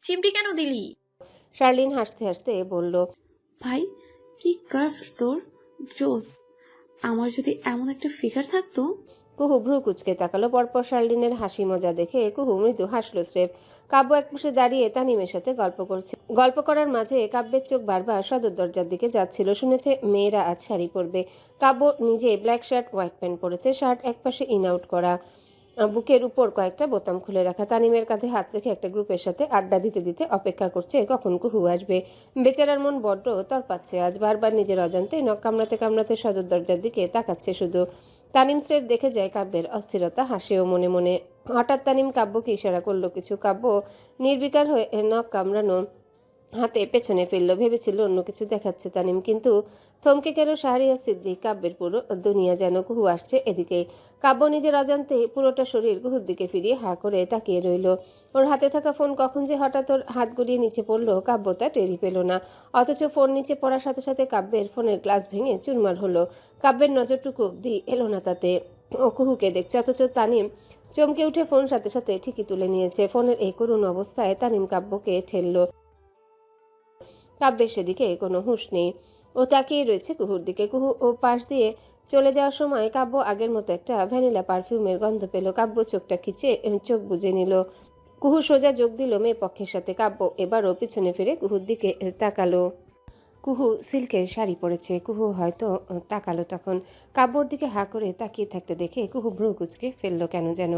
চিমটি কেন দিলি? শার্লিন হাসতে হাসতে বলল, ভাই কি কার্ভ তোর, জোস। আমার যদি এমন একটা ফিগার থাকতো। কুহু ভ্রু কুচকে তাকালো। পরপর শার্লিনের হাসি মজা দেখে কুহু মৃদু হাসলো স্রেফ। কাব্য একপাশে দাঁড়িয়ে তানিমের সাথে গল্প করছে। গল্প করার মাঝে কাব্যের চোখ বারবার সদর দরজার দিকে যাচ্ছিল। শুনেছে মেয়েরা আজ শাড়ি পরবে। কাব্য নিজে ব্ল্যাক শার্ট হোয়াইট প্যান্ট পরেছে, শার্ট একপাশে ইন আউট করা, বুকের উপর কয়েকটা বোতাম খুলে রাখা। তানিমের কাঁধে হাত রেখে একটা গ্রুপের সাথে আড্ডা দিতে দিতে অপেক্ষা করছে কখন কুহু আসবে। বেচারার মন বড্ড তরপাচ্ছে আজ। বারবার নিজের অজান্তে নখ কামড়াতে কামড়াতে সদর দরজার দিকে তাকাচ্ছে শুধু। তানিম স্রেফ দেখে যায় কাব্যের অস্থিরতা, হাসেও মনে মনে। হঠাৎ তানিম কাব্যকে ইশারা করলো কিছু। কাব্য নির্বিকার হয়ে নখ কামড়ানো হাতে পেছনে ফেললো। ভেবেছিল অন্য কিছু দেখাচ্ছে তানিম, কিন্তু থমকে গেল শাহরিয়ার সিদ্দিক। কাব্যের পুরো দুনিয়া যেন কুহু আসছে এদিকে। কাব্য নিজের অজান্তে পুরোটা শরীর কুহুর দিকে ফিরিয়ে হা করে তাকিয়ে রইল। ওর হাতে থাকা ফোন কখন যে হঠাৎ ওর হাত গড়িয়ে নিচে পড়লো কাব্য তা টেরি পেল না। অথচ ফোন নিচে পড়ার সাথে সাথে কাব্যের ফোনের গ্লাস ভেঙে চুরমার হলো। কাব্যের নজরটুকু অব্দি এলো না তাতে। ও কুহুকে দেখছে, অথচ তানিম চমকে উঠে ফোন সাথে সাথে ঠিকই তুলে নিয়েছে। ফোনের এই করুণ অবস্থায় তানিম কাব্যকে ঠেললো। কাব্যের সেদিকে কোনো হুঁশ নেই। ও তাকিয়ে রয়েছে কুহুর দিকে। কুহু ও পাশ দিয়ে চলে যাওয়ার সময় কাব্য আগের মতো একটা ভ্যানিলা পারফিউমের গন্ধ পেল। কাব্য চোখটা খিচে চোখ বুজে নিল। কুহু সোজা যোগ দিল মেয়ে পক্ষের সাথে। কাব্য এবারও পিছনে ফিরে কুহুর দিকে তাকালো। কুহু সিল্কের শাড়ি পরেছে। কুহু হয়তো তাকালো তখন। কাব্যর দিকে হা করে তাকিয়ে থাকতে দেখে কুহু ভ্রু কুচকে ফেললো কেন যেন।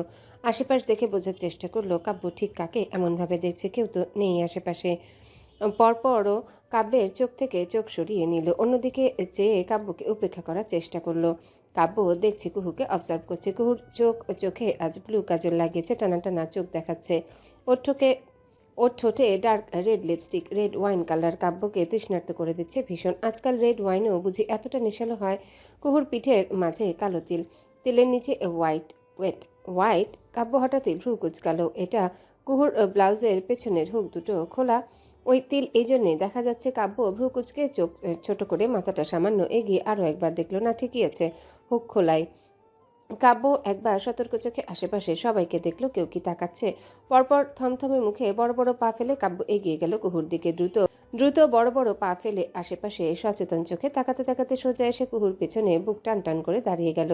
আশেপাশ দেখে বোঝার চেষ্টা করলো কাব্য ঠিক কাকে এমনভাবে দেখছে। কেউ তো নেই আশেপাশে। পরপরও কাব্যের চোখ থেকে চোখ সরিয়ে নিল। অন্যদিকে চেয়ে কাব্যকে উপেক্ষা করার চেষ্টা করলো। কাব্য দেখছে কুহুকে অবজার্ভ করছে। কুহুর চোখে আজ ব্লু কাজল লাগিয়েছে, টানা টানা চোখ দেখাচ্ছে। ওর ঠোঁটে dark red lipstick, red wine colour কাব্যকে তৃষ্ণার্ত করে দিচ্ছে ভীষণ। আজকাল রেড ওয়াইনও বুঝি এতটা নেশালো হয়। কুহুর পিঠের মাঝে কালো তিল, তিলের নিচে হোয়াইট। কাব্য হঠাৎই ভ্রু কুচকালো। এটা কুহুর ব্লাউজের পেছনের হুক দুটো খোলা। ওই তিল এই জন্যে দেখা যাচ্ছে। কাব্য ভ্রু কুচকে চোখ ছোট করে মাথাটা সামান্য এগিয়ে আরও একবার দেখলো, না ঠিকই আছে, হুক খোলাই। কাব্য একবার সতর্ক চোখে আশেপাশে সবাইকে দেখলো কেউ কি তাকাচ্ছে। পরপর থমথমে মুখে বড় বড় পা ফেলে কাব্য এগিয়ে গেল কুহুর দিকে। দ্রুত দ্রুত বড় বড় পা ফেলে আশেপাশে সচেতন চোখে তাকাতে তাকাতে সোজা এসে কুহুর পেছনে বুক টান টান করে দাঁড়িয়ে গেল।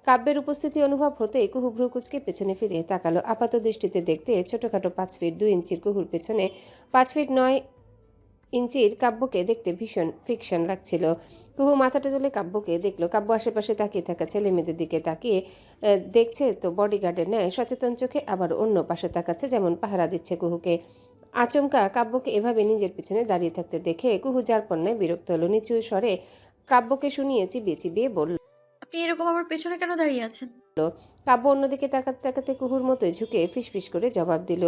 কাব্যের উপস্থিতি অনুভব হতেই কুহু ভ্রু কুচকে পেছনে ফিরে তাকালো। আপাত দৃষ্টিতে দেখতে ছোটখাটো 5 ফিট 2 ইঞ্চির কুহুর পেছনে 5 ফিট 9 ইঞ্চির কাব্যকে দেখতে ভীষণ ফিকশন লাগছিল। কুহু মাথাটা তুলে কাব্যকে দেখলো। কাব্য আশেপাশে তাকিয়ে থাকা ছেলে মেয়েদের দিকে তাকিয়ে দেখছে তো বডিগার্ডের ন্যায় সচেতন চোখে, আবার অন্য পাশে তাকাচ্ছে যেমন পাহারা দিচ্ছে কুহুকে। আচমকা কাব্যকে এভাবে নিজের পিছনে দাঁড়িয়ে থাকতে দেখে কুহু যার পণ্যায় বিরক্ত হলো। নিচু স্বরে কাব্যকে শুনিয়ে চিবিয়ে চিবিয়ে বলল। আপনি এরকম আমার পেছনে কেন দাঁড়িয়ে আছেন? কাব্য অন্যদিকে তাকাতে তাকাতে কুহুর মতোই ঝুঁকে ফিসফিস করে জবাব দিল।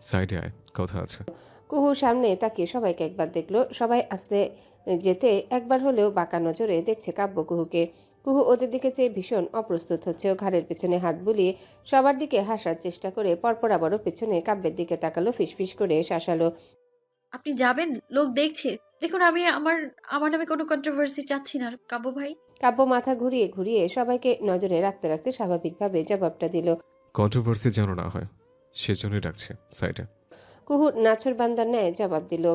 সাইডে আয়, কথা আছে। কুহু সামনে তাকিয়ে সবাইকে একবার দেখলো। সবাই আসতে যেতে একবার হলেও বাঁকা নজরে দেখছে কাব্য কুহুকে। কুহু ওদের দিকে চেয়ে ভীষণ অপ্রস্তুত হচ্ছে। ও ঘাড়ের পেছনে হাত বুলিয়ে সবার দিকে হাসার চেষ্টা করে পরপর আবারও পেছনে কাব্যের দিকে তাকালো, ফিসফিস করে শাসালো। আপনি যাবেন, লোক দেখছে। দেখুন, আমি আমার আমার নামে কোনো কন্ট্রোভার্সি চাচ্ছি না কাব্য ভাই। কাব্য মাথা ঘুরিয়ে ঘুরিয়ে সবাইকে নজরে রাখতে রাখতে স্বাভাবিকভাবে জবাবটা দিল। কন্ট্রোভার্সি যেন না হয় সেজন্যই ডাকছে সাইডে। কুহু নাছর বান্দার ন্যায় জবাব দিল।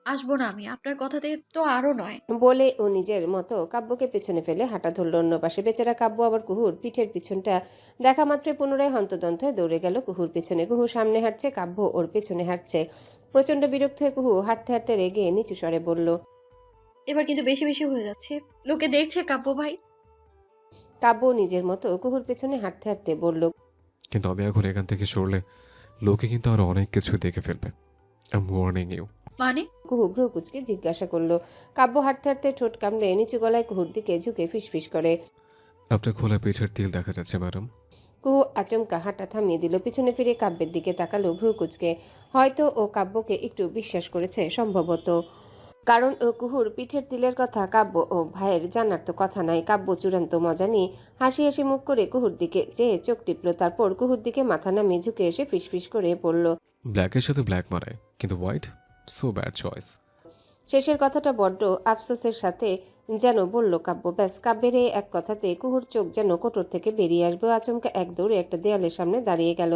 আসবো না আমি, আপনার কথাতে তো আরও নয়। বলে ও নিজের মতো কাব্যকে পেছনে ফেলে হাঁটা ধরল অন্য পাশে। বেচারা কাব্য আবার কুহুর পিঠের পিছনটা দেখা মাত্রই পুনরায় হন্তদন্ত হয়ে দৌড়ে গেল কুহুর পেছনে। কুহু সামনে হাঁটছে, কাব্য ওর পেছনে হাঁটছে। প্রচন্ড বিরক্ত হয়ে কুহু হাঁটতে হাঁটতে রেগে নিচু স্বরে বলল। এবার কিন্তু বেশি বেশি হয়ে যাচ্ছে, লোকে দেখছে কাব্য ভাই। কাব্য নিজের মতো কুহুর পেছনে হাঁটতে হাঁটতে বলল। কিন্তু আমি এখন এখান থেকে সরলে লোকে কিন্তু আরো অনেক কিছু দেখে ফেলবে। I am warning you. মানে? কুহু ভ্রু কুচকে জিজ্ঞাসা করলো। কাব্য হাঁটতে হাঁটতে ঠোঁট কামড়ে নিচু গলায় কুহুর দিকে ঝুঁকে ফিসফিস করে। আপনার খোলা পিঠের তিল দেখা যাচ্ছে ম্যাডাম। কুহু আচমকা হাঁটা থামিয়ে দিল। পিছনে ফিরে কাব্যের দিকে তাকালো ভ্রু কুচকে। হয়তো ও কাব্যকে একটু বিশ্বাস করেছে সম্ভবত, কারণ ও কুহুর পিঠের তিলের কথা কাব্য ও ভাইয়ের জানার তো কথা নাই। কাব্য চূড়ান্ত মজা নিয়ে হাসি হাসি মুখ করে কুহুর দিকে চেয়ে চোখ টিপল। তারপর কুহুর দিকে মাথা নামিয়ে ঝুঁকে এসে ফিসফিস করে পড়ল। ব্ল্যাকের সাথে ব্ল্যাক মানায়, কিন্তু হোয়াইট সো ব্যাড চয়েস। শেষের কথাটা বড্ড আফসোসের সাথে যেন বলল কাব্য। ব্যাস, কাব্যের এই এক কথাতে কুহুর চোখ যেন কোটর থেকে বেরিয়ে আসবে। আচমকা এক দৌড়ে একটা দেয়ালের সামনে দাঁড়িয়ে গেল।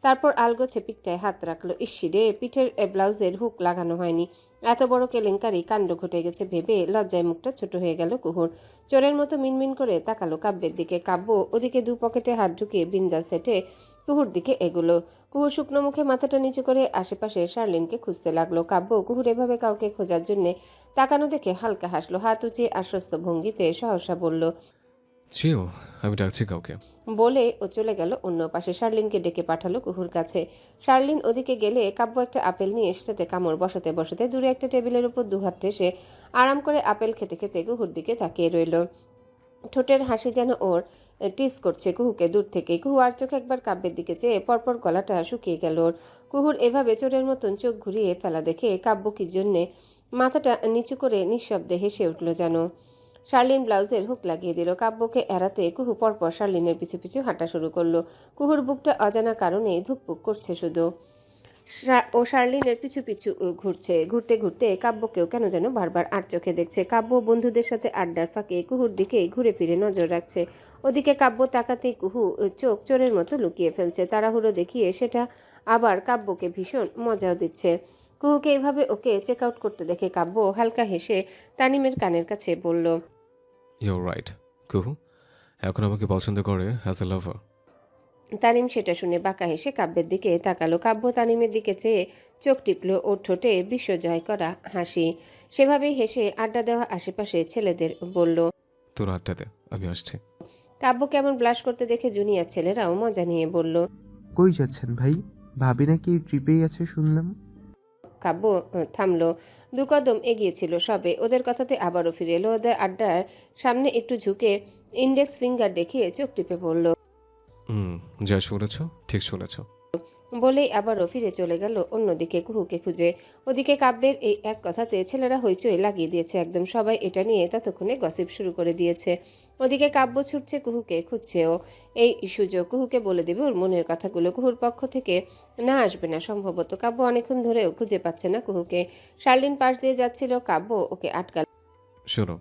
তারপর আলগোছে পিঠটায় হাত রাখলো। ইস্যিরে, পিঠের ব্লাউজের হুক লাগানো হয়নি। এত বড় কেলেঙ্কারি কাণ্ড ঘটে গেছে ভেবে লজ্জায় মুখটা ছোট হয়ে গেল কুহুর। চোরের মতো মিনমিন করে তাকালো কাব্যের দিকে। কাব্য ওদিকে দু পকেটে হাত ঢুকিয়ে বিন্দা সেটে কুহুর দিকে এগুলো। কুহু শুকনো মুখে মাথাটা নিচু করে আশেপাশে শার্লিনকে খুঁজতে লাগলো। কাব্য কুহুর এভাবে কাউকে খোঁজার জন্যে তাকানো দেখে হালকা হাসলো। হাত উঁচিয়ে আশ্বস্ত ভঙ্গিতে সহসা বলল, চিল, আমি ডাকছি কাউকে। বলে ও চলে গেল অন্য পাশে। শার্লিনকে ডেকে পাঠালো কুহুর কাছে। শার্লিন ওদিকে গেলে কাব্য একটা আপেল নিয়ে সেটাতে কামড় বসাতে বসাতে দূরে একটা টেবিলের উপর দুহাত ঠেসে আরাম করে আপেল খেতে খেতে কুহুর দিকে তাকিয়ে রইল। ঠোঁটের হাসি যেন ওর টিস করছে কুহুকে দূর থেকে। কুহু আর চোখ একবার কাব্যের দিকে চেয়ে পরপর গলাটা শুকিয়ে গেল ওর। কুহুর এভাবে চোরের মতন চোখ ঘুরিয়ে ফেলা দেখে কাব্য কি জন্যে মাথাটা নিচু করে নিঃশব্দে হেসে উঠল যেন। শার্লিন ব্লাউজের হুক লাগিয়ে দিল। কাব্যকে এড়াতে কুহু পরপর শার্লিনের পিছু পিছু হাঁটা শুরু করলো। কুহুর বুকটা অজানা কারণে ধুকপুক করছে শুধু। ও শার্লিনের পিছু পিছু ঘুরছে। ঘুরতে ঘুরতে কাব্যকেও কেন যেন বারবার আর চোখে দেখছে। কাব্য বন্ধুদের সাথে আড্ডার ফাঁকে কুহুর দিকে ঘুরে ফিরে নজর রাখছে। ওদিকে কাব্য তাকাতেই কুহু চোখ চোরের মতো লুকিয়ে ফেলছে। তাড়াহুড়ো দেখিয়ে সেটা আবার কাব্যকে ভীষণ মজাও দিচ্ছে। কুহুকে এভাবে ওকে চেক আউট করতে দেখে কাব্য হালকা হেসে তানিমের কানের কাছে বলল, ইউর রাইট কুহু এখন আমাকে পছন্দ করে অ্যাজ এ লাভার। তানিম সেটা শুনে বাঁকা হেসে কাব্যের দিকে তাকালো। কাব্য তানিমের দিকে চেয়ে চোখ টিপল। ওর ঠোঁটে বিশ্বজয় করা হাসি। সেভাবেই হেসে আড্ডা দেওয়া আশেপাশে ছেলেদের বলল, তোর আড্ডা দে, আমি আসছি। কাব্য কেমন ব্লাশ করতে দেখে জুনিয়র ছেলেরাও মজা নিয়ে বলল, কই যাচ্ছেন ভাই? ভাবি নাকি ট্রিপেই আছে শুনলাম। কাব্য থামলো। দু কদম এগিয়েছিল সবে। ওদের কথাতে আবারও ফিরে এলো। ওদের আড্ডার সামনে একটু ঝুঁকে ইন্ডেক্স ফিঙ্গার দেখিয়ে চোখ টিপে বলল, যা শুনেছ ঠিক শুনেছ। বলেই আবারও ফিরে চলে গেল অন্যদিকে কুহুকে খুঁজে। ওদিকে কাব্যের এই এক কথাতে ছেলেরা হইচই লাগিয়ে দিয়েছে একদম। সবাই এটা নিয়ে ততক্ষণে গসিপ শুরু করে দিয়েছে। ওদিকে কাব্য ছুটছে কুহুকে খুঁজছেও। এই সুযোগ কুহুকে বলে দেবে ওর মনের কথাগুলো। কুহুর পক্ষ থেকে না আসবে না সম্ভবত। কাব্য অনেকক্ষণ ধরেও খুঁজে পাচ্ছে না কুহুকে। শার্লিন পাশ দিয়ে যাচ্ছিল। কাব্য ওকে আটকাল। শোনো,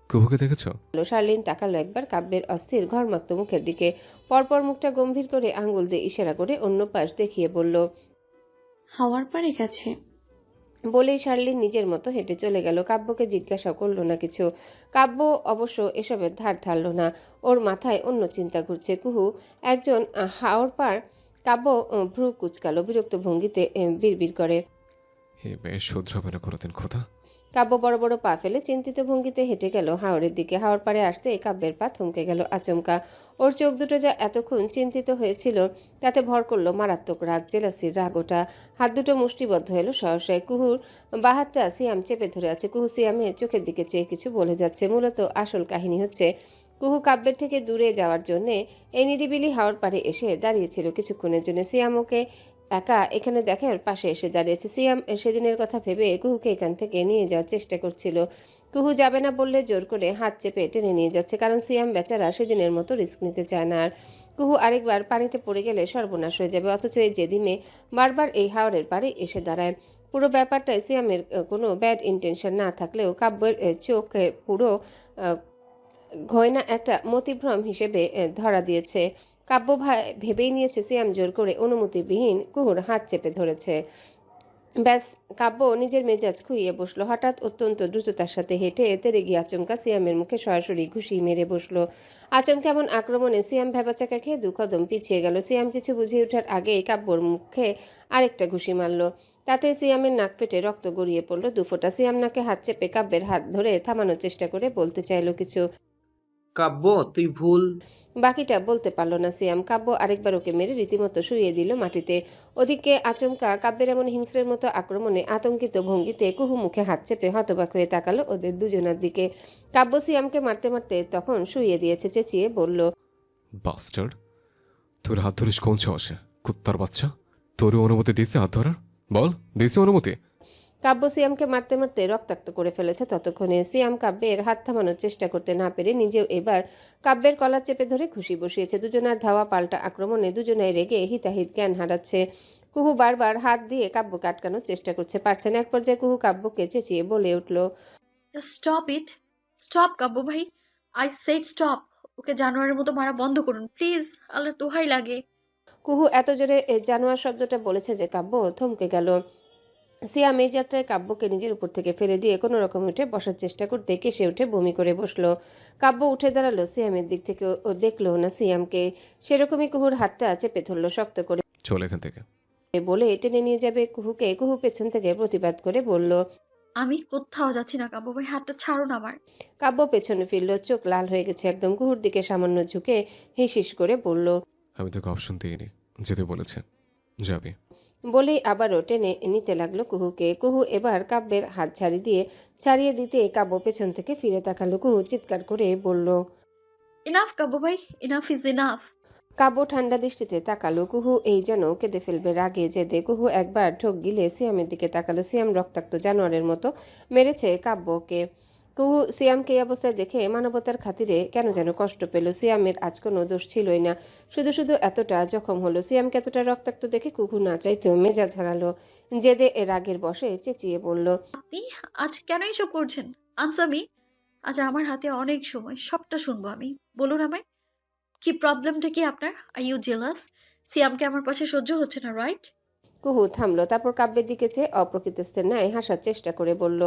কুহুকে দেখেছ? শার্লিন তাকালো একবার কাব্যের অস্থির ঘরমাক্ত মুখের দিকে। পরপর মুখটা গম্ভীর করে আঙ্গুল দিয়ে ইশারা করে অন্য পাশ দেখিয়ে বলল, হাওয়ার পাড়ে গেছে। বলেই শার্লিন নিজের মতো হেঁটে চলে গেল। কাব্যকে জিজ্ঞাসা করলো না কিছু। কাব্য অবশ্য এসবের ধার ধারল না। ওর মাথায় অন্য চিন্তা ঘুরছে। কুহু একজন হাওর পার। কাব্য ভ্রু কুচকালো বিরক্ত ভঙ্গিতে বিড়বিড় করে। হে মেয়ে শুধরাবে না কোনোদিন খোদা। কাব্য বড় বড় পা ফেলে চিন্তিত ভঙ্গিতে হেঁটে গেল হাওরের দিকে। হাওর পাড়ে আসতে কাব্যের পা থমকে গেল আচমকা। ওর চোখ দুটো যা এতক্ষণ চিন্তিত হয়েছিল তাতে ভর করলো মারাত্মক রাগ, জেলাসির রাগ ওটা। হাত দুটো মুষ্টিবদ্ধ হলো সহসায়। কুহুর বাহাতটা সিয়াম চেপে ধরে আছে। কুহু সিয়ামের চোখের দিকে চেয়ে কিছু বলে যাচ্ছে। মূলত আসল কাহিনী হচ্ছে কুহু কাব্যের থেকে দূরে যাওয়ার জন্যে এই নিরিবিলি হাওর পাড়ে এসে দাঁড়িয়েছিল কিছুক্ষণের জন্য। সিয়াম ওকে একা এখানে দেখে ওর পাশে এসে দাঁড়িয়েছে। সিয়াম সেদিনের কথা ভেবে কুহুকে এখান থেকে নিয়ে যাওয়ার চেষ্টা করছিল। কুহু যাবে না বললে জোর করে হাত চেপে টেনে নিয়ে যাচ্ছে, কারণ সিয়াম বেচারা সেদিনের মতো রিস্ক নিতে চায় না। আর কুহু আরেকবার পানিতে পড়ে গেলে সর্বনাশ হয়ে যাবে। অথচ এই জেদিমে বারবার এই হাওরের পাড়ে এসে দাঁড়ায়। পুরো ব্যাপারটায় সিয়ামের কোনো ব্যাড ইন্টেনশন না থাকলেও কাব্যের চোখে পুরো ঘয়না একটা মতিভ্রম হিসেবে ধরা দিয়েছে। কাব্য ভেবেই নিয়েছে সিয়াম জোর করে অনুমতিবিহীন কুহুর হাত চেপে ধরেছে। ব্যাস, কাব্য নিজের মেজাজ খুইয়ে বসলো। হঠাৎ অত্যন্ত দ্রুততার সাথে হেঁটে তেরে গিয়ে আচমকা সিয়ামের মুখে সরাসরি ঘুষি মেরে বসলো। আচমকা এমন আক্রমণে সিয়াম ভেবাচাকা খেয়ে দু কদম পিছিয়ে গেল। সিয়াম কিছু বুঝে ওঠার আগেই কাব্যর মুখে আরেকটা ঘুষি মারল। তাতে সিয়ামের নাক পেটে রক্ত গড়িয়ে পড়লো দুফোঁটা। সিয়াম নাকে হাত চেপে কাব্যের হাত ধরে থামানোর চেষ্টা করে বলতে চাইল কিছু। কাব্য, তুই ভুল। বাকিটা বলতে পারল না সিয়াম। কাব্য আরেকবার ওকে মেরে রীতিমতো শুইয়ে দিল মাটিতে। ওদিকে আচমকা কাব্যের এমন হিংস্রের মতো আক্রমণে আতঙ্কিত ভঙ্গিতে কুহু মুখে হাত চেপে হতবাক হয়ে তাকালো ওদের দুজনার দিকে। কাব্য সিয়ামকে মারতে মারতে তখন শুইয়ে দিয়েছে। চেঁচিয়ে বলল, বাস্টার্ড, তোর হাত ধরিস কোন সাহসে? কুত্তার বাচ্চা, তোর অনুমতি দিছে হাত ধরার? বল, দিছে অনুমতি? কাব্য সিয়ামকে মারতে মারতে রক্তাক্ত করে ফেলেছে। ততক্ষণে সিয়াম কাব্যের হাত থামানোর চেষ্টা করতে না পেরে নিজেও এবার কাব্যের কলার চেপে ধরে খুশি বসিয়েছে। দুজনার ধাওয়া পাল্টা আক্রমণে দুজনাই রেগে হিতাহিত জ্ঞান হারাচ্ছে। কুহু বারবার হাত দিয়ে কাব্যকে আটকানোর চেষ্টা করছে, পারছে না। এক পর্যায়ে কুহু কাব্যকে চেঁচিয়ে বলে উঠল, স্টপ ইট, স্টপ কাব্য ভাই, আই সেড স্টপ। ওকে জানোয়ারের মতো মারা বন্ধ করুন প্লিজ, আল্লাহর দোহাই লাগে। কুহু এত জোরে জানোয়ার শব্দটা বলেছে যে কাব্য থমকে গেল। সিয়াম এই যাত্রায় কাব্যকে নিজের উপর থেকে ফেলে দিয়ে কোনো রকম উঠে বসার চেষ্টা করতে কেসে উঠে বমি করে বসলো। কাব্য উঠে দাঁড়ালো, সিয়ামের দিক থেকে ও দেখলো না সিয়ামকে। সেরকমই কুহুর হাতটা চেপে ধরলো শক্ত করে, চল এখান থেকে। বলে টেনে নিয়ে যাবে কুহুকে। কুহু পেছন থেকে প্রতিবাদ করে বলল। আমি কোথাও যাচ্ছি না কাব্য ভাই, হাতটা ছাড়ুন আমার। কাব্য পেছনে ফিরল, চোখ লাল হয়ে গেছে একদম। কুহুর দিকে সামান্য ঝুঁকে হিসিস করে বলল, আমি তোকে অপশন দিইনি, যেতে বলেছে, যাবি। বলেই আবারও টেনে নিতে লাগলো কুহুকে। কুহু এবার কাব্যের হাত ছাড়িয়ে দিতে কাব্য পেছন থেকে ফিরে তাকালো। কুহু চিৎকার করে বলল। ইনাফ কাব্য ভাই, ইনাফ ইজ ইনাফ। কাব্য ঠান্ডা দৃষ্টিতে তাকালো। কুহু এই যেন কেঁদে ফেলবে রাগে জেদে। কুহু একবার ঠোক গিলে সিয়ামের দিকে তাকালো। সিয়াম রক্তাক্ত জানোয়ারের মতো মেরেছে কাব্যকে। কুহু সিয়ামকে এই অবস্থায় দেখে মানবতার খাতিরে কেন যেন কষ্ট পেল। সিয়ামের আজ কোনো দোষ ছিলই না, শুধু শুধু এতটা জখম হলো। সিয়ামকে এতটা রক্তাক্ত দেখে কুহু না চাইতেও মেজাজ হারালো। জেদে রাগের বশে চেঁচিয়ে বলল। আপনি আজ কেন এসব করছেন? Answer me. আজ আমার হাতে অনেক সময়, সবটা শুনবো আমি। বলুন আমায়, কি প্রবলেমটা কি আপনার? Are you jealous? সিয়ামকে আমার পাশে সহ্য হচ্ছে না, রাইট? কুহু থামলো, তারপর কাব্যের দিকে চেয়ে অপ্রকৃতস্থের ন্যায় হাসার চেষ্টা করে বলল।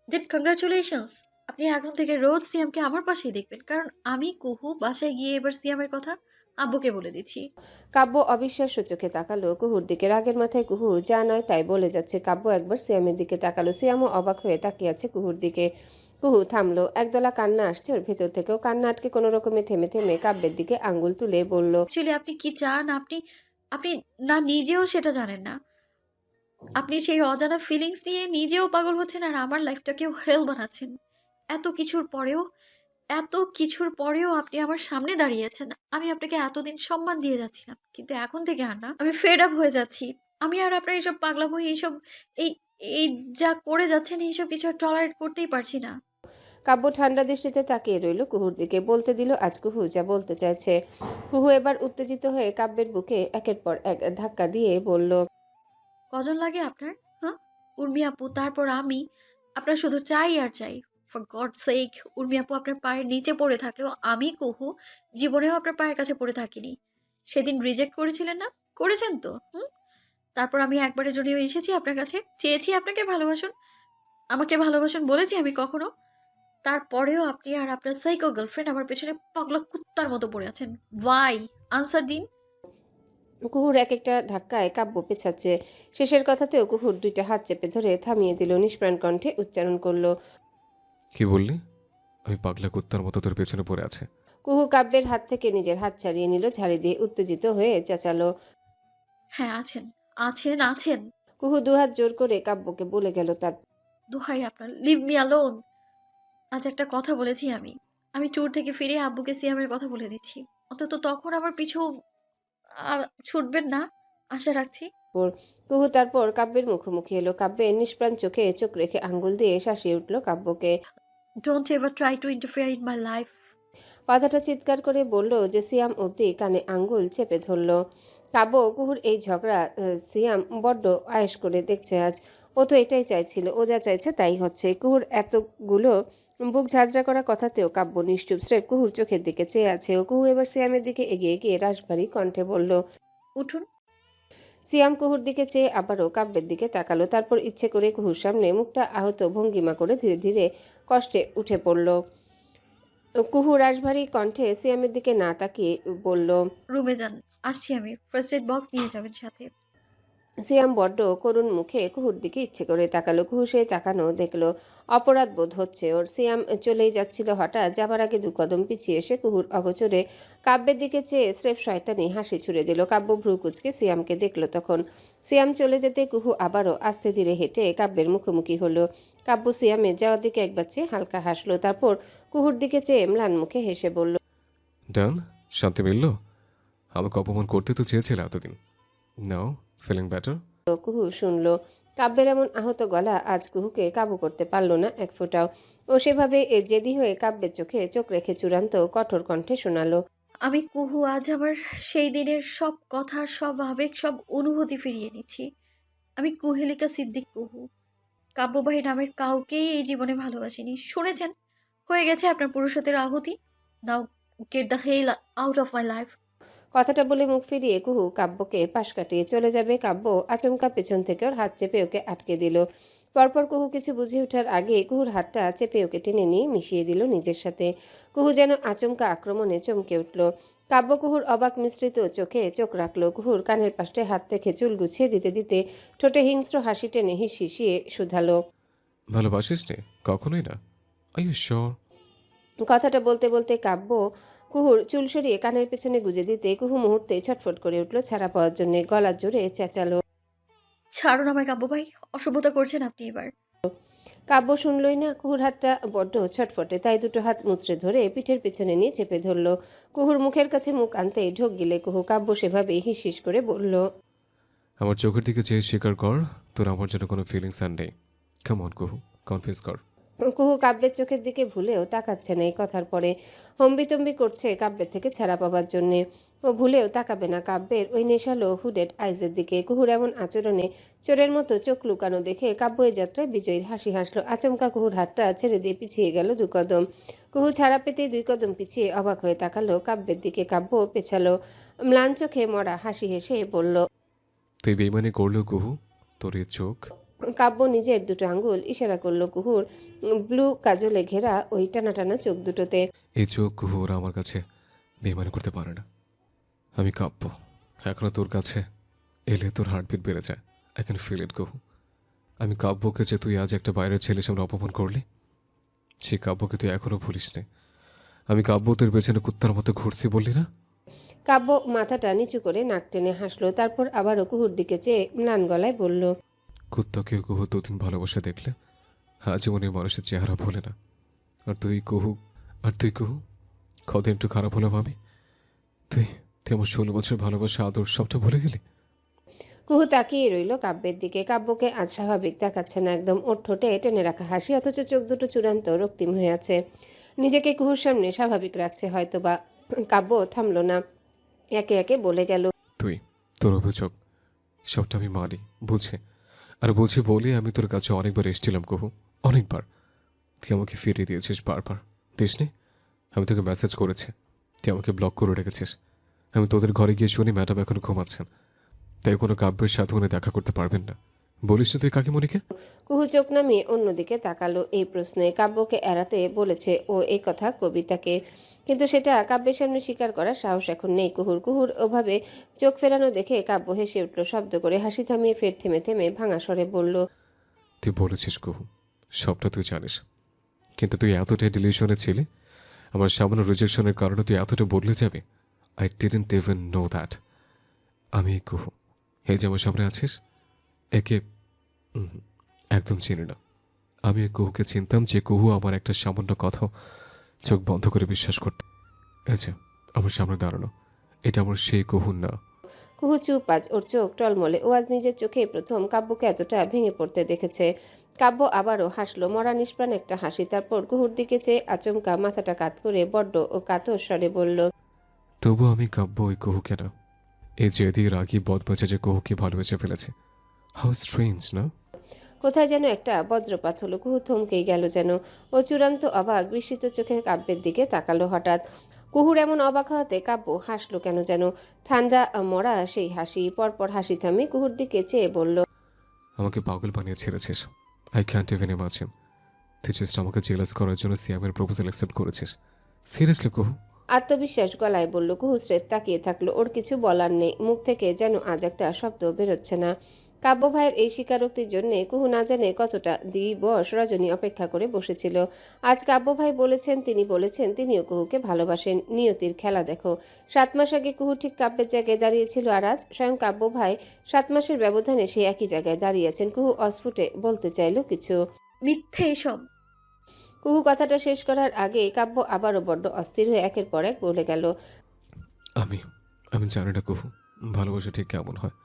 দেন কংগ্রাচুলেশনস, আপনি এখন থেকে রোজ সিয়ামকে আমার পাশেই দেখবেন, কারণ আমি কুহু বাসায় গিয়ে এবার সিয়ামের কথা আব্বুকে বলে দিচ্ছি। কাব্য অবিশ্বাস্য চোখে তাকালো কুহুর দিকে। রাগের মাথায় কুহু যা নয় তাই বলে যাচ্ছে। কাব্য একবার সিয়ামের দিকে তাকালো। সিয়ামও অবাক হয়ে তাকিয়ে আছে কুহুর দিকে। কুহু থামলো, একদলা কান্না আসছে ওর ভেতর থেকেও। কান্না আটকে কোনো রকমে থেমে থেমে কাব্যের দিকে আঙ্গুল তুলে বলল। অ্যাকচুয়ালি আপনি কি চান, আপনি আপনি না নিজেও সেটা জানেন না। আপনি সেই অজানা ফিলিংস নিয়ে নিজেও পাগল হচ্ছেন আর আমার লাইফটাকেও হেল বানাচ্ছেন। এত কিছুর পরেও এত কিছুর পরেও আপনি আমার সামনে দাঁড়িয়েছেন। আমি আপনাকে এতদিন সম্মান দিয়ে যাচ্ছিলাম, কিন্তু এখন থেকে আর না। আমি ফেড আপ হয়ে যাচ্ছি। আমি আর আপনার এইসব পাগলামো, এইসব এই এই যা করে যাচ্ছেন, এইসব কিছু টলারেট করতেই পারছি না। কাব্য ঠান্ডা দৃষ্টিতে তাকিয়ে রইল কুহুর দিকে। বলতে দিল আজ কুহু যা বলতে চাইছে। কুহু এবার উত্তেজিত হয়ে কাব্যের বুকে একের পর এক ধাক্কা দিয়ে বলল। কজন লাগে আপনার? হ্যাঁ, উর্মি আপু, তারপর আমি। আপনার শুধু চাই আর চাই। ফর গড সেক, উর্মি আপু আপনার পায়ের নিচে পড়ে থাকলেও আমি কুহু জীবনেও আপনার পায়ের কাছে পড়ে থাকিনি। সেদিন রিজেক্ট করেছিলেন না? করেছেন তো। তারপর আমি একবারের জন্যও এসেছি আপনার কাছে, চেয়েছি আপনাকে ভালোবাসুন, আমাকে ভালোবাসুন বলেছি আমি কখনো? তারপরেও আপনি আর আপনার সাইকো গার্লফ্রেন্ড আমার পেছনে পাগলা কুত্তার মতো পড়ে আছেন। ওয়াই? আনসার দিন। কুহুর এক একটা ধাক্কায় কাব্য পেছাচ্ছে। শেষের কথাতেও কুহুর দুইটা হাত চেপে ধরে থামিয়ে দিল। নিষ্প্রাণ কণ্ঠে উচ্চারণ করলো। কি বললি? আমি পাগলা কুত্তার মতো তোর পেছনে পড়ে আছে? কুহু কাব্যের হাত থেকে নিজের হাত ছাড়িয়ে নিল, ঝাড়ি দিয়ে উত্তেজিত হয়ে চেঁচালো। হ্যাঁ আছেন, আছেন, আছেন। কুহু দুহাত জোর করে কাব্যকে বলে গেল তার। দোহাই আপনার, লিভ মি অ্যালোন। আজ একটা কথা বলেছি আমি। আমি ট্যুর থেকে ফিরে আব্বুকে সিয়ামের কথা বলে দিচ্ছি। অন্তত তখন আমার পিছু ছুটবেন না, আশা রাখছি। কুহু তারপর কাব্যের মুখোমুখি এলো। কাব্যের নিষ্প্রাণ চোখে চোখ রেখে আঙ্গুল দিয়ে শাসিয়ে উঠল কাব্যকে। Don't ever try to interfere in my life. কথাটা চিৎকার করে বলল যে সিয়াম অবধি কানে আঙ্গুল চেপে ধরল। কাব্য কুহুর এই ঝগড়া সিয়াম বড্ড আয়েশ করে দেখছে আজ। ও তো এটাই চাইছিল, ও যা চাইছে তাই হচ্ছে। কুহুর এতগুলো বুক ঝাঁঝরা করা কথাতেও কাব্য নিশ্চুপ, স্রেফ কুহুর চোখের দিকে চেয়ে আছে। ও কুহু এবার সিয়ামের দিকে এগিয়ে গিয়ে রাশভারী কণ্ঠে বলল। উঠুন। সিয়াম কুহুর দিকে চেয়ে আবারও কাব্যের দিকে তাকালো। তারপর ইচ্ছে করে কুহুর সামনে মুখটা আহত ভঙ্গিমা করে ধীরে ধীরে কষ্টে উঠে পড়ল। কুহু রাশভারী কণ্ঠে সিয়ামের দিকে না তাকিয়ে বলল। রুমে যান, আসছি আমি। ফার্স্ট এড বক্স নিয়ে যাবেন সাথে। সিয়াম বড্ড করুণ মুখে কুহুর দিকে ইচ্ছে করে তাকালো। কুহু সেই তাকানো দেখলো। অপরাধ বোধ হচ্ছে ওর। সিয়াম চলেই যাচ্ছিল, হঠাৎ যাবার আগে দু কদম পিছিয়ে এসে কুহুর অগোচরে কাব্যের দিকে চেয়ে স্রেফ শয়তানি হাসি ছুড়ে দিল। কাব্য ভ্রু কুচকে সিয়ামকে দেখলো তখন। সিয়াম চলে যেতে কুহু আবারও আস্তে ধীরে হেঁটে কাব্যের মুখোমুখি হলো। কাব্য সিয়ামের যাওয়ার দিকে একবার চেয়ে হালকা হাসলো, তারপর কুহুর দিকে চেয়ে ম্লান মুখে হেসে বলল। ডান, শান্তি মিলল? আমাকে অপমান করতে তো চেয়েছিল এতদিন। নাও ফিলিং বেটার? কুহু শুনল। কাব্যের এমন আহত গলা আজ কুহুকে কাবু করতে পারল না এক ফোঁটাও। ও সেভাবে জেদি হয়ে কাব্যের চোখে চোখ রেখে চূড়ান্ত কঠোর কণ্ঠে শোনালো। আমি কুহু আজ আমার সেই দিনের সব কথা, সব আবেগ, সব অনুভূতি ফিরিয়ে নিচ্ছি। আমি কুহেলিকা সিদ্দিক কুহু। কাব্যবাহী নামের কাউকেই এই জীবনে ভালোবাসিনি। শুনেছেন, হয়ে গেছে আপনার পুরুষত্বের আহুতি। Now get the hell out of my life. কথাটা বলে মুখ ফিরিয়ে কুহু কাব্যকে পাশ কাটিয়ে চলে যাবে। কাব্য আচমকা পেছন থেকে ওর হাত চেপে ওকে আটকে দিল। পরপর কুহু কিছু বুঝে ওঠার আগে কুহুর হাতটা চেপে ওকে টেনে নিয়ে মিশিয়ে দিল নিজের সাথে। কুহু যেন আচমকা আক্রমণে চমকে উঠল। কাব্য কুহুর অবাক মিশ্রিত চোখে চোখ রাখলো। কুহুর কানের পাশে হাত রেখে চুল গুছিয়ে দিতে দিতে ঠোঁটে হিংস্র হাসি টেনে হিসিয়ে শুধালো। ভালোবাসিস নে? কখনোই না। I U sure? কথাটা বলতে বলতে কাব্য কুহুর চুল সরিয়ে কানের পেছনে গুজে দিতে কুহু মুহূর্তে ছটফট করে উঠল ছাড়া পাওয়ার জন্য। গলার জোরে চেঁচালো। ছাড়ুন আমায় কাব্য ভাই, অসভ্যতা করছেন আপনি এবার। কাব্য শুনলই না। কুহুর হাতটা বড্ড ছটফটে, তাই দুটো হাত মুচড়ে ধরে পিঠের পিছনে নিয়ে চেপে ধরল। কুহুর মুখের কাছে মুখ আনতে ঢোক গিলে কুহু। কাব্য সেভাবেই হিসিস করে বলল। আমার চোখের দিকে চেয়ে স্বীকার কর তোর আমার জন্য কোনো ফিলিংস আর নেই। কাম অন কুহু, কনফিউজ কর। কুহু কাব্যের চোখের দিকে ভুলেও তাকাচ্ছে না এই কথার পরে। হম্বিতম্বি করছে কাব্যের থেকে ছাড়া পাবার জন্যে। ও ভুলেও তাকাবে না কাব্যের ওই নেশালো হুডেড আইজের দিকে। কুহুর এমন আচরণে চোরের মতো চোখ লুকানো দেখে কাব্য এই যাত্রায় বিজয়ীর হাসি হাসলো। আচমকা কুহুর হাতটা ছেড়ে দিয়ে পিছিয়ে গেল 2 কদম। কুহু ছাড়া পেতেই 2 কদম পিছিয়ে অবাক হয়ে তাকালো কাব্যের দিকে। কাব্য পেছালো। ম্লান চোখে মরা হাসি হেসে বলল। তুই বেইমানি করলেও কুহু, তোর এই চোখ। কাব্য নিজের 2 আঙ্গুল ইশারা করলো কুহুর ব্লু কাজলে ঘেরা ওই টানা টানা চোখ দুটোতে। এই চোখ কুহু ওরা আমার কাছে বেইমানি করতে পারে না। আমি কাব্য, এখনো তোর কাছে এলে তোর হার্টবিট বেড়ে যায়। আই ক্যান ফিল ইট কুহু। আমি কাব্যকে যে তুই আজ একটা বাইরের ছেলের সামনে অপমান করলি, সেই কাব্যকে তুই এখনো ভুলিস নে। আমি কাব্য তোর পেছনে কুত্তার মতো ঘুরছি বললি না? কাব্য মাথাটা নিচু করে নাক টেনে হাসলো। তারপর আবারও কুহুর দিকে চেয়ে ম্লান গলায় বলল। কুত্তাকেও কুহু 2 দিন ভালোবাসা দেখলে আজীবনে মানুষের চেহারা ভোলে না। আর তুই কুহু, কদিন একটু খারাপ হলাম আমি? তুই তুই আমার 16 বছর ভালোবাসা আদর সবটা ভুলে গেলি? কুহু তাকিয়ে রইল কাব্যের দিকে। কাব্যকে আজ স্বাভাবিক দেখাচ্ছে না একদম। ওর ঠোঁটে টেনে রাখা হাসি, অথচ চোখ দুটো চূড়ান্ত রক্তিম হয়ে আছে। নিজেকে কুহুর সামনে স্বাভাবিক রাখছে হয়তো বা। কাব্য থামলো না, একে একে বলে গেল। তুই, তোর অভিযোগ সবটা আমি মানি, বুঝি। আর বুঝি বলি আমি তোর কাছে অনেকবার এসেছিলাম কুহু, অনেকবার। তুই আমাকে ফিরিয়ে দিয়েছিস বারবার, দিসনি? আমি তোকে মেসেজ করেছি, তুই আমাকে ব্লক করে রেখেছিস। আমি তোদের ঘরে গিয়ে শুনি ম্যাডাম এখন ঘুমাচ্ছেন, তাই কোনো কাব্যের সাথে উনি দেখা করতে পারবেন না। বলিস না তুই কাকিমণিকে? কুহু চোখ নামিয়ে অন্যদিকে তাকালো এই প্রশ্নে। কাব্যকে এড়াতে বলেছে ও এই কথা কবিতাকে, কিন্তু সেটা কাব্যের সামনে স্বীকার করার সাহস এখন নেই কুহুর। কুহুর ওভাবে চোখ ফেরানো দেখে কাব্য হেসে উঠল শব্দ করে। হাসি থামিয়ে ফের থেমে থেমে ভাঙা স্বরে বলল। তুই বলেছিস কুহু, সবটা তুই জানিস, কিন্তু তুই এতটাই ডিলিশনে ছিলি, আমার সামান্য রিজেকশনের কারণে তুই এতটা বদলে যাবে। I didn't even know that. আমি এই কুহু, এই যে আমার সামনে আছিস, একে একদম চিনি না। আমি এই কুহুকে চিনতাম যে কুহু আমার একটা সামান্য কথাও চোখ বন্ধ করে বিশ্বাস করত। এই যে আমার সামনে দাঁড়ানো, এটা আমার সেই কুহু না। কুহু চুপ আজ। ওর চোখ টলমলে। ও আজ নিজের চোখে প্রথম কাব্যকে এতটা ভেঙে পড়তে দেখেছে। কাব্য আবারও হাসলো, মরা নিষ্প্রাণ একটা হাসি। তারপর কুহুর দিকে চেয়ে আচমকা মাথাটা কাত করে বড্ড ও কাতর স্বরে বলল। তবু আমি কাব্য ওই কুহুকে না, এই জেদি রাগি বদবাজা যে কুহুকে ভালোবেসে ফেলেছে। হাউ স্ট্রেঞ্জ না? কোথায় যেন একটা বজ্রপাত হলো। কুহু থমকেই গেল যেন। ও চূড়ান্ত অবাক বিস্মিত চোখে কাব্যের দিকে তাকালো হঠাৎ। কুহুর এমন অবাক হওয়াতে কাব্য হাসলো কেন যেন, ঠান্ডা মরা সেই হাসি। পরপর হাসি থামিয়ে কুহুর দিকে চেয়ে বলল। আমাকে পাগল বানিয়ে ছেড়েছিস। আই ক্যান্ট ইভেন ইমাজিন তুই জাস্ট আমাকে জেলাস করার জন্য সিয়ামের প্রপোজাল অ্যাকসেপ্ট করেছিস। সিরিয়াসলি কুহু? আত্মবিশ্বাস গলায় বলল কুহু। স্রেফ তাকিয়ে থাকলো। ওর কিছু বলার নেই। মুখ থেকে যেন আজ একটা শব্দ বেরোচ্ছে না। কাব্য ভাইয়ের এই স্বীকারোক্তির জন্য কুহু না জানে কতটা দিবস রজনী অপেক্ষা করে বসেছিল। আজ কাব্য ভাই বলেছেন, তিনি বলেছেন তিনিও কুহুকে ভালোবাসেন। নিয়তির খেলা দেখো। 7 মাস আগে কুহু ঠিক কাব্যের জায়গায় দাঁড়িয়েছিল, আর আজ স্বয়ং কাব্য ভাই 7 মাসের ব্যবধানে সেই একই জায়গায় দাঁড়িয়েছেন। কুহু অস্ফুটে বলতে চাইল কিছু। মিথ্যে এসব। কুহু কথাটা শেষ করার আগে কাব্য আবারও বড্ড অস্থির হয়ে একের পর এক বলে গেল। আমি জানি না কুহু ভালোবাসা ঠিক কেমন হয়,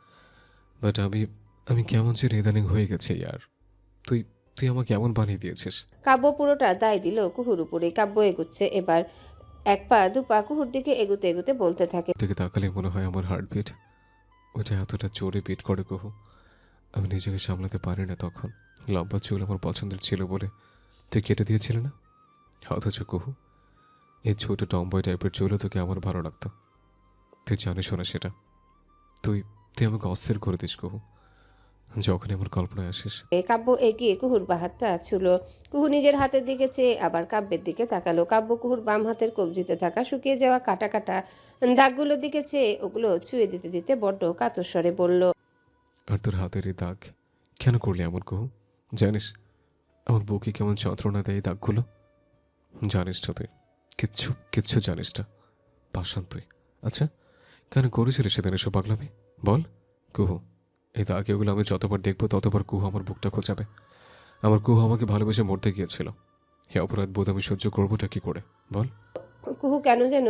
বাট আমি আমি কেমন যে ইদানিং হয়ে গেছে ইয়ার। তুই তুই আমাকে এমন বানিয়ে দিয়েছিস। কাব্য পুরোটা দায় দিল কুহুর উপরে। কাব্য এগুচ্ছে এবার, এক পা দু পা কুহুর দিকে এগুতে এগুতে বলতে থাকে। দিকে তাকালে মনে হয় আমার হার্টবিট ওইটা এতটা জোরে বিট করে কুহু। আমি নিজেকে সামলাতে পারি না তখন। লম্বা চুল আমার পছন্দের ছিল বলে তুই কেটে দিয়েছিলে না? অথচ কুহু, এই ছোট টম্বয় টাইপের চুলও তোকে আমার ভালো লাগতো। তুই জানিস না সেটা। তুই তুই আমাকে অস্থির করে দিস কুহু, যখনই আমার কল্পনায় আসিস। কাব্য এগিয়ে কুহুর বা হাতটা ছুল। কুহু নিজের হাতের দিকে চেয়ে আবার কাব্যের দিকে তাকালো। কাব্য কুহুর বাম হাতের কবজিতে থাকা শুকিয়ে যাওয়া কাটা কাটা দাগগুলোর দিকে চেয়ে ওগুলো ছুঁয়ে দিতে দিতে বড্ড কাতর স্বরে বলল, আর তোর হাতের এই দাগ কেন করলি এমন কুহু? জানিস আমার বুকে কেমন যন্ত্রণা দেয় এই দাগগুলো? জানিস না তুই? কিচ্ছু কিচ্ছু জানিস না। পাষাণ তুই। আচ্ছা, কেন করেছিলি সেদিন এসব পাগলামি? বল কুহু। এই দাগ এগুলো আমি যতবার দেখবো ততবার কুহু আমার বুকটা খোঁচাবে। আমার কুহু আমাকে ভালোবেসে মরতে গিয়েছিল। এ অপরাধ বোধ আমি সহ্য করবোটা কি করে বল? কুহু কেন যেন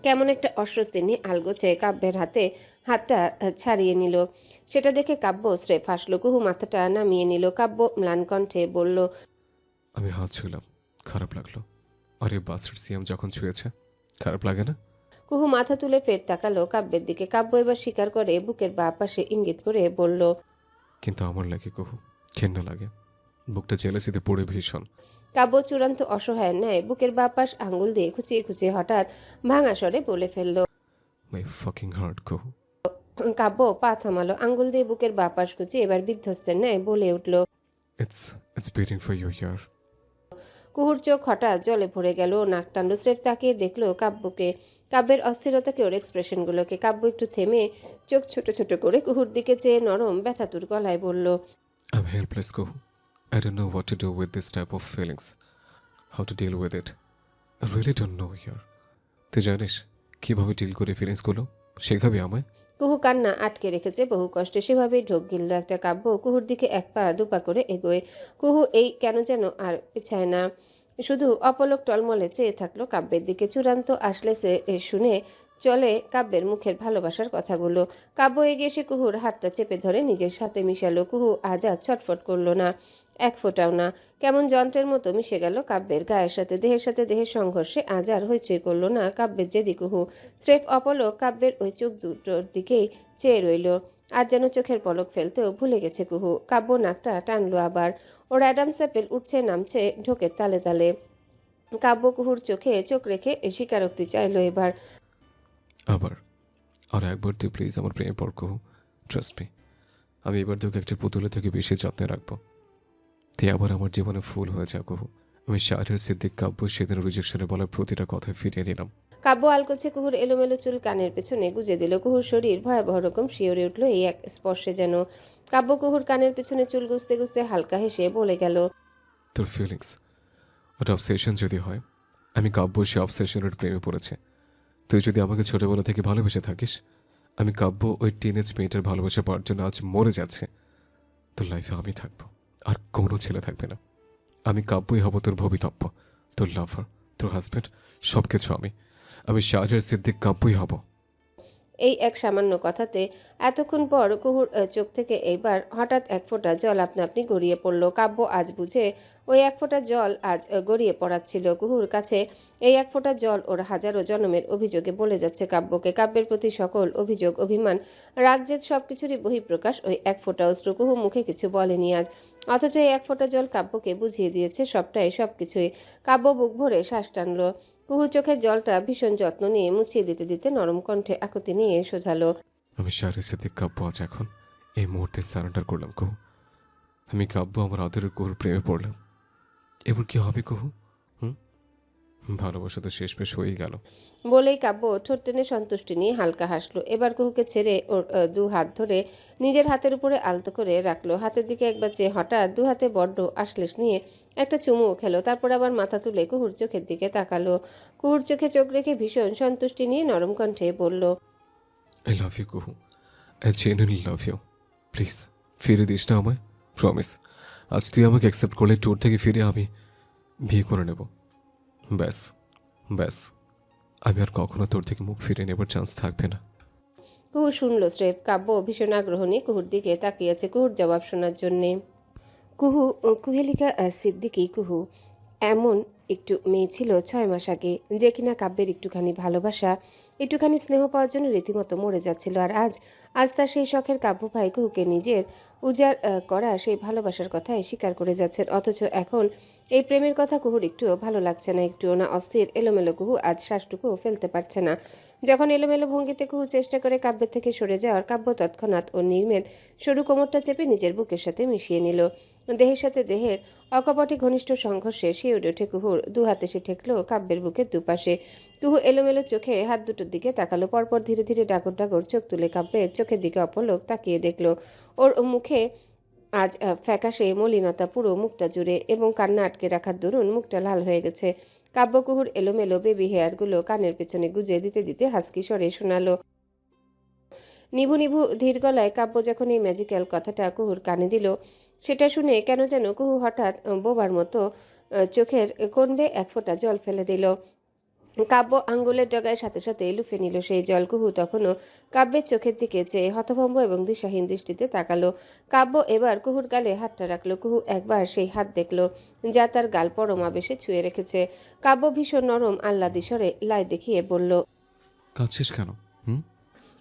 কেমন একটা অস্বস্তি নিয়ে আলগোছে কাব্যের হাতটা ছাড়িয়ে নিল। সেটা দেখে কাব্য স্রেফ হাসলো। কুহু মাথাটা নামিয়ে নিল। কাব্য ম্লান কণ্ঠে বলল, আমি হাত ছুঁলাম, খারাপ লাগলো। আরে বাস্টার সিয়াম যখন ছুঁয়েছে খারাপ লাগে না? কুহু মাথা তুলে ফের তাকালো কাব্যের দিকে। কাব্য এবার স্বীকার করে বুকের বাঁ পাশে ইঙ্গিত করে বলল, কিন্তু আমার লাগে কুহু, ঘেন্না লাগে। বুকটা জেলাসিতে পড়ে ভীষণ। কাব্য চূড়ান্ত অসহায়ের ন্যায় বুকের বাঁ পাশ আঙ্গুল দিয়ে খুঁচিয়ে খুঁচিয়ে হঠাৎ ভাঙা স্বরে বলে ফেলল। মাই ফাকিং হার্ট কুহু। কাব্য পা থামালো। আঙ্গুল দিয়ে বুকের বাঁ পাশ খুঁচিয়ে এবার বিধ্বস্তের ন্যায় বলে উঠল। It's it's beating for you ইয়ার। কুহুর চোখ হঠাৎ জলে ভরে গেল। নাক টানলো। স্রেফ তাকিয়ে দেখলো কাব্যকে, কাব্যের অস্থিরতাকে, ওর এক্সপ্রেশনগুলোকে। কাব্য একটু থেমে চোখ ছোট ছোট করে কুহুর দিকে চেয়ে নরম ব্যথাতুর গলায় বলল, I'm helpless, Kuhu. I don't know what to do with this type of feelings. How to deal with it. I really don't know here. তুই জানিস কিভাবে ডিল করে ফিলিংসগুলো? শেখাবি আমায়? কুহু কান্না আটকে রেখেছে বহু কষ্টে। সেভাবেই ঢোক গিলল একটা। কাব্য কুহুর দিকে এক পা দু পা করে এগোয়। কুহু এই কেন যেন আর পিছায় না, শুধু অপলক টলমলে চেয়ে থাকলো কাব্যের দিকে। চূড়ান্ত আসলে সে শুনে চলে কাব্যের মুখের ভালোবাসার কথাগুলো। কাব্য এগিয়ে এসে কুহুর হাতটা চেপে ধরে নিজের সাথে মিশালো। কুহু আজ আর ছটফট করলো না, এক ফোঁটাও না। কেমন যন্ত্রের মতো মিশে গেল কাব্যের গায়ের সাথে দেহের সংঘর্ষে আজ আর হইচই করলো না কাব্যের জেদি কুহু। স্রেফ অপলক কাব্যের ওই চোখ দুটোর দিকেই চেয়ে রইল। আজ যেন চোখের পলক ফেলতেও ভুলে গেছে কুহু। কাব্য নাকটা টানলো আবার। ওর অ্যাডাম স্যাপেল উঠছে নামছে ঢোকের তালে তালে। কাব্য কুহুর চোখে চোখ রেখে স্বীকারোক্তি চাইলো এবার। আবার আর একবার তুই প্লিজ আমার প্রেমে পড় কুহু। ট্রাস্ট মি, আমি এবার তোকে একটা পুতুলের থেকে বেশি যত্নে রাখবো। তুই আবার আমার জীবনে ফুল হয়ে যা কুহু। আমি শাহরের সিদ্দিক কাব্য সেদিন রিজেকশনে বলা প্রতিটা কথায় ফিরিয়ে নিলাম। কাব্য আলকোছে কুহুর এলোমেলো চুল কানের পেছনে গুজে দিল। কুহুর শরীর ভয়াবহ রকম শিওরে উঠল এই এক স্পর্শে যেন। কাব্য কুহুর কানের পেছনে চুল গুজতে গুজতে হালকা হেসে বলে গেল, তোর ফিলিংস ওটা অবসেশন যদি হয়, আমি কাব্য সে অবসেশনের প্রেমে পড়েছে। তুই যদি আমাকে ছোটবেলা থেকে ভালোবেসে থাকিস, আমি কাব্য ওই টিনেজ মেয়েটার ভালোবাসা পাওয়ার জন্য আজ মরে যাচ্ছে। তোর লাইফে আমি থাকবো, আর কোনো ছেলে থাকবে না। আমি কাব্যই হব তোর ভবিতব্য, তোর লাভার, তোর হাজব্যান্ড, সব কিছু আমি শাহরের সিদ্দিক কাব্যই হব। এই এক সামান্য কথাতে এতক্ষণ পর কুহুর চোখ থেকে এইবার হঠাৎ এক ফোঁটা জল আপনা আপনি গড়িয়ে পড়ল। কাব্য আজ বুঝে ওই এক ফোঁটা জল আজ গড়িয়ে পড়াচ্ছিল কুহুর কাছে। এই এক ফোঁটা জল ওর হাজারো জন্মের অভিযোগে বলে যাচ্ছে কাব্যকে। কাব্যের প্রতি সকল অভিযোগ, অভিমান, রাগজেদ সবকিছুরই বহিঃপ্রকাশ ওই এক ফোঁটা অশ্রু। কুহু মুখে কিছু বলেনি আজ, অথচ এই এক ফোঁটা জল কাব্যকে বুঝিয়ে দিয়েছে সবটাই, সবকিছুই। কাব্য বুক ভরে শ্বাস টানলো। কুহু চোখের জলটা ভীষণ যত্ন নিয়ে মুছিয়ে দিতে দিতে নরম কণ্ঠে আকুতি নিয়ে শোধালো, আমি শাহরের সিদ্দিক কাব্য আজ এখন এই মুহূর্তে সারেন্ডার করলাম কুহু। আমি কাব্য আমার আদরের কুহুর প্রেমে পড়লাম। এবার কি হবে কুহু? ভালোবাসা তো শেষ পেশ হয়েই গেল। বলেই কাব্য ঠোঁট টেনে সন্তুষ্টি নিয়ে হালকা হাসলো। এবার কুহুকে ছেড়ে ওর দু হাত ধরে নিজের হাতের উপরে আলতো করে রাখলো। হাতের দিকে একবার চেয়ে হঠাৎ দু হাতে বড্ড আশ্লেষ নিয়ে একটা চুমুও খেলো। তারপর আবার মাথা তুলে কুহুর চোখের দিকে তাকালো। কুহুর চোখে চোখ রেখে ভীষণ সন্তুষ্টি নিয়ে নরম কণ্ঠে বলল, I love you Kuhu, I genuinely love you. Please ফিরে দিস না আমায়, প্রমিস। আজ তুই আমাকে অ্যাকসেপ্ট করলে ট্যুর থেকে ফিরে আমি বিয়ে করে নেব। ব্যাস ব্যাস, আমি আর কখনো তোর থেকে মুখ ফিরে নেবার চান্স থাকবে না। কুহু শুনল স্রেফ। কাব্য ভীষণ আগ্রহ নিয়ে কুহুর দিকে তাকিয়ে আছে কুহুর জবাব শোনার জন্যে। কুহু কুহেলিকা সিদ্দিকী কুহু এমন একটু মেয়ে ছিল 6 মাস আগে, যে কিনা কাব্যের একটুখানি ভালোবাসা, একটুখানি স্নেহ পাওয়ার জন্য রীতিমতো মরে যাচ্ছিল। আর আজ আজ তার সেই শখের কাব্য ভাই কুহুকে নিজের উজাড় করা সেই ভালোবাসার কথাই স্বীকার করে যাচ্ছেন। অথচ এখন এই প্রেমের কথা কুহুর একটুও ভালো লাগছে না, একটুও না। অস্থির এলোমেলো কুহু আজ শ্বাসটুকুও ফেলতে পারছে না। যখন এলোমেলো ভঙ্গিতে কুহু চেষ্টা করে কাব্যের থেকে সরে যাওয়ার, কাব্য তৎক্ষণাৎ ও নির্মেদ সরু কোমরটা চেপে নিজের বুকের সাথে মিশিয়ে নিল। দেহের সাথে দেহের অকপটে ঘনিষ্ঠ সংঘর্ষে শিউরে ওঠে কুহুর। দু হাতে সে ঠেকলো কাব্যের বুকের দুপাশে। কুহু এলোমেলো চোখে হাত দুটোর দিকে তাকালো। পরপর ধীরে ধীরে ডাগর ডাগর চোখ তুলে কাব্যের চোখের দিকে অপলক তাকিয়ে দেখলো। ওর মুখে আজ ফ্যাকাশে মলিনতা পুরো মুখটা জুড়ে, এবং কান্না আটকে রাখার দরুন মুখটা লাল হয়ে গেছে। কাব্য কুহুর এলোমেলো বেবি হেয়ারগুলো কানের পেছনে গুজে দিতে দিতে হাসকি স্বরে শোনালো। নিভু নিভু ধীর গলায় কাব্য যখন এই ম্যাজিক্যাল কথাটা কুহুর কানে দিল, সেটা শুনে কেন যেন কুহু হঠাৎ বোবার মতো চোখের কোণ বেয়ে এক ফোঁটা জল ফেলে দিল। কাব্য আঙ্গুলের ডগায় সাথে সাথে লুফে নিল সেই জল। কুহু তখনও কাব্যের চোখের দিকে চেয়ে হতভম্ব এবং দিশাহীন দৃষ্টিতে তাকালো। কাব্য এবার কুহুর গালে হাতটা রাখলো। কুহু একবার সেই হাত দেখলো, যা তার গাল পরম আবেশে ছুঁয়ে রেখেছে। কাব্য ভীষণ নরম আহ্লাদি স্বরে লাই দেখিয়ে বলল, কাঁদছিস কেন? হুম?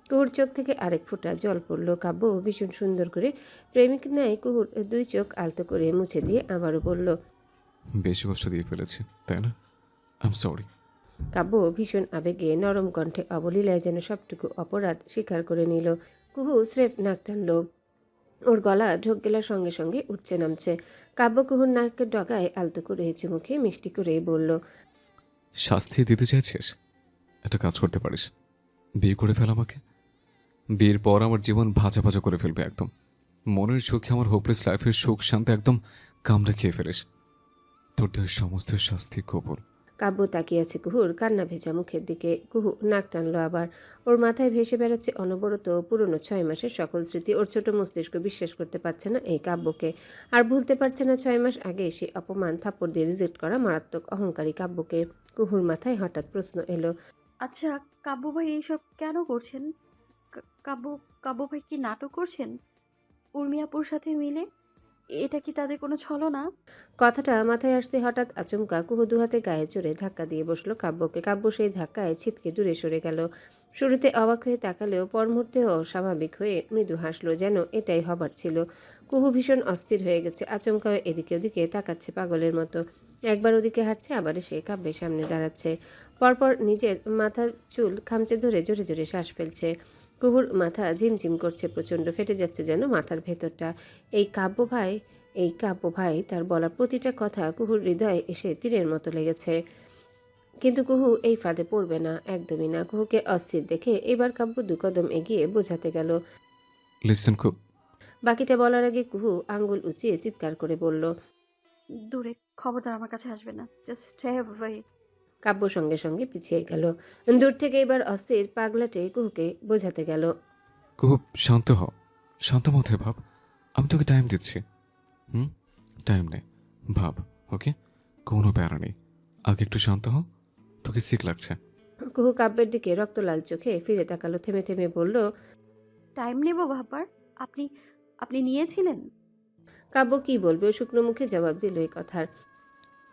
কুহুর চোখ থেকে আরেক ফোঁটা জল পড়ল। কাব্য ভীষণ সুন্দর করে প্রেমিক ন্যায় কুহুর দুই চোখ আলতো করে মুছে দিয়ে আবারও বলল, বেশি কষ্ট দিয়ে ফেলেছি, তাই না? I am sorry. কাব্য ভীষণ আবেগে নরম কণ্ঠে অবলীলায় যেন সবটুকু অপরাধ স্বীকার করে নিল। কুহু স্রেফ নাক টানল। ওর গলা ঢোক গেলার সঙ্গে সঙ্গে উঠছে নামছে। কাব্য কুহুর নাকের ডগায় আলতো করে চুমুখে মিষ্টি করে বলল, শাস্তি দিতে চাইছিস? একটা কাজ করতে পারিস, বিয়ে করে ফেল আমাকে। বিয়ের পর আমার জীবন ভাজা ভাজা করে ফেলবে একদম। মনের সুখে আমার হোপলেস লাইফের সুখ শান্তি একদম কামড়ে খেয়ে ফেলিস। তোর দেহের সমস্ত শাস্তি কবুল। কাব্য তাকিয়ে আছে কুহুর কান্না ভেজা মুখের দিকে। কুহু নাক টানলো আবার। ওর মাথায় ভেসে বেড়াচ্ছে অনবরত পুরনো 6 মাসের সকল স্মৃতি। ওর ছোট মস্তিষ্ক বিশ্বাস করতে পারছে না এই কাব্যকে, আর ভুলতে পারছে না 6 মাস আগে সে অপমান থাপ্পড় দিয়ে রিজেক্ট করা মারাত্মক অহংকারী কাব্যকে। কুহুর মাথায় হঠাৎ প্রশ্ন এলো, আচ্ছা, কাব্য ভাই এইসব কেন করছেন? কাব্য কাব্য ভাই কি নাটক করছেন উর্মিয়াপুর সাথে মিলে? এটা কি তাদের কোনো ছলনা? কথাটা মাথায় আসতে হঠাৎ আচমকা কুহু দুহাতে গায়ে জোরে ধাক্কা দিয়ে বসলো কাব্যকে। কাব্য সেই ধাক্কায় ছিটকে দূরে সরে গেল। শুরুতে অবাক হয়ে তাকালেও পর মুহূর্তেও স্বাভাবিক হয়ে মৃদু হাসলো, যেন এটাই হবার ছিল। কুহু ভীষণ অস্থির হয়ে গেছে। আচমকা এদিকে ওদিকে তাকাচ্ছে পাগলের মতো। একবার ওদিকে হাঁটছে, আবার এসে কাব্যের সামনে দাঁড়াচ্ছে। পরপর নিজের মাথার চুল খামচে ধরে জোরে জোরে শ্বাস ফেলছে। কুহুর মাথা ঝিমঝিম করছে প্রচণ্ড, ফেটে যাচ্ছে যেন মাথার ভেতরটা। এই কাব্য ভাই তার বলা প্রতিটা কথা কুহুর হৃদয়ে এসে তীরের মতো লেগেছে। কিন্তু কুহু এই ফাঁদে পড়বে না, একদমই না। কুহুকে অস্থির দেখে এবার কাব্য 2 কদম এগিয়ে বোঝাতে গেল। লিসেন খুব। বাকিটা বলার আগে কুহু আঙ্গুল উঁচিয়ে চিৎকার করে বলল, দূরে, খবরদার আমার কাছে আসবে না। Just stay away. কাব্য সঙ্গে সঙ্গে পিছিয়ে গেল। দূর থেকে এবার অস্থির পাগলাটে কুহুকে বোঝাতে গেল, খুব শান্ত হ, শান্ত মাথায় ভাব। আমি তোকে টাইম দিচ্ছি। হুম? টাইম নে, ভাব। ওকে? কোনো প্যারা নেই। আগে একটু শান্ত হ, তোকে সিক লাগছে। কুহু কাব্যের দিকে রক্তলাল চোখে ফিরে তাকালো। থেমে থেমে বলল, টাইম নেব ভাববার? আপনি আপনি নিয়েছিলেন? কাব্য কি বলবে, ও শুকনো মুখে জবাব দিল এই কথার।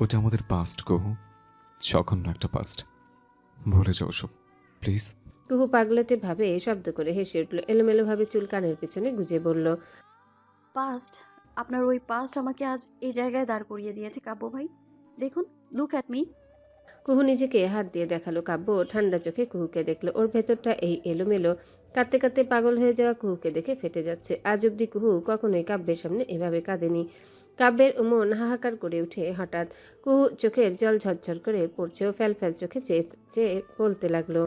ওটা আমাদের পাস্ট কহু, জঘন্য একটা পাস্ট। ভুলে যাও সব, প্লিজ। কুহু পাগলাটে ভাবে শব্দ করে হেসে উঠল। এলোমেলো ভাবে চুল কানের পেছনে গুজে বলল, পাস্ট? আপনার ওই পাস্ট আমাকে আজ এই জায়গায় দাঁড় করিয়ে দিয়েছে কাব্য ভাই। দেখুন, লুক অ্যাট মি। কুহু নিজেকে হাত দিয়ে দেখালো। কাব্য ঠান্ডা চোখে কুহুকে দেখলো। ওর ভেতরটা এই এলোমেলো কাঁদতে কাঁদতে পাগল হয়ে যাওয়া কুহুকে দেখে ফেটে যাচ্ছে। আজ অব্দি কুহু কখনোই কাব্যের সামনে এভাবে কাঁদেনি। কাব্যের মন হাহাকার করে উঠে হঠাৎ। কুহু চোখের জল ঝরঝর করে পড়ছে। ও ফ্যাল ফ্যাল চোখে চেয়ে চেয়ে বলতে লাগলো,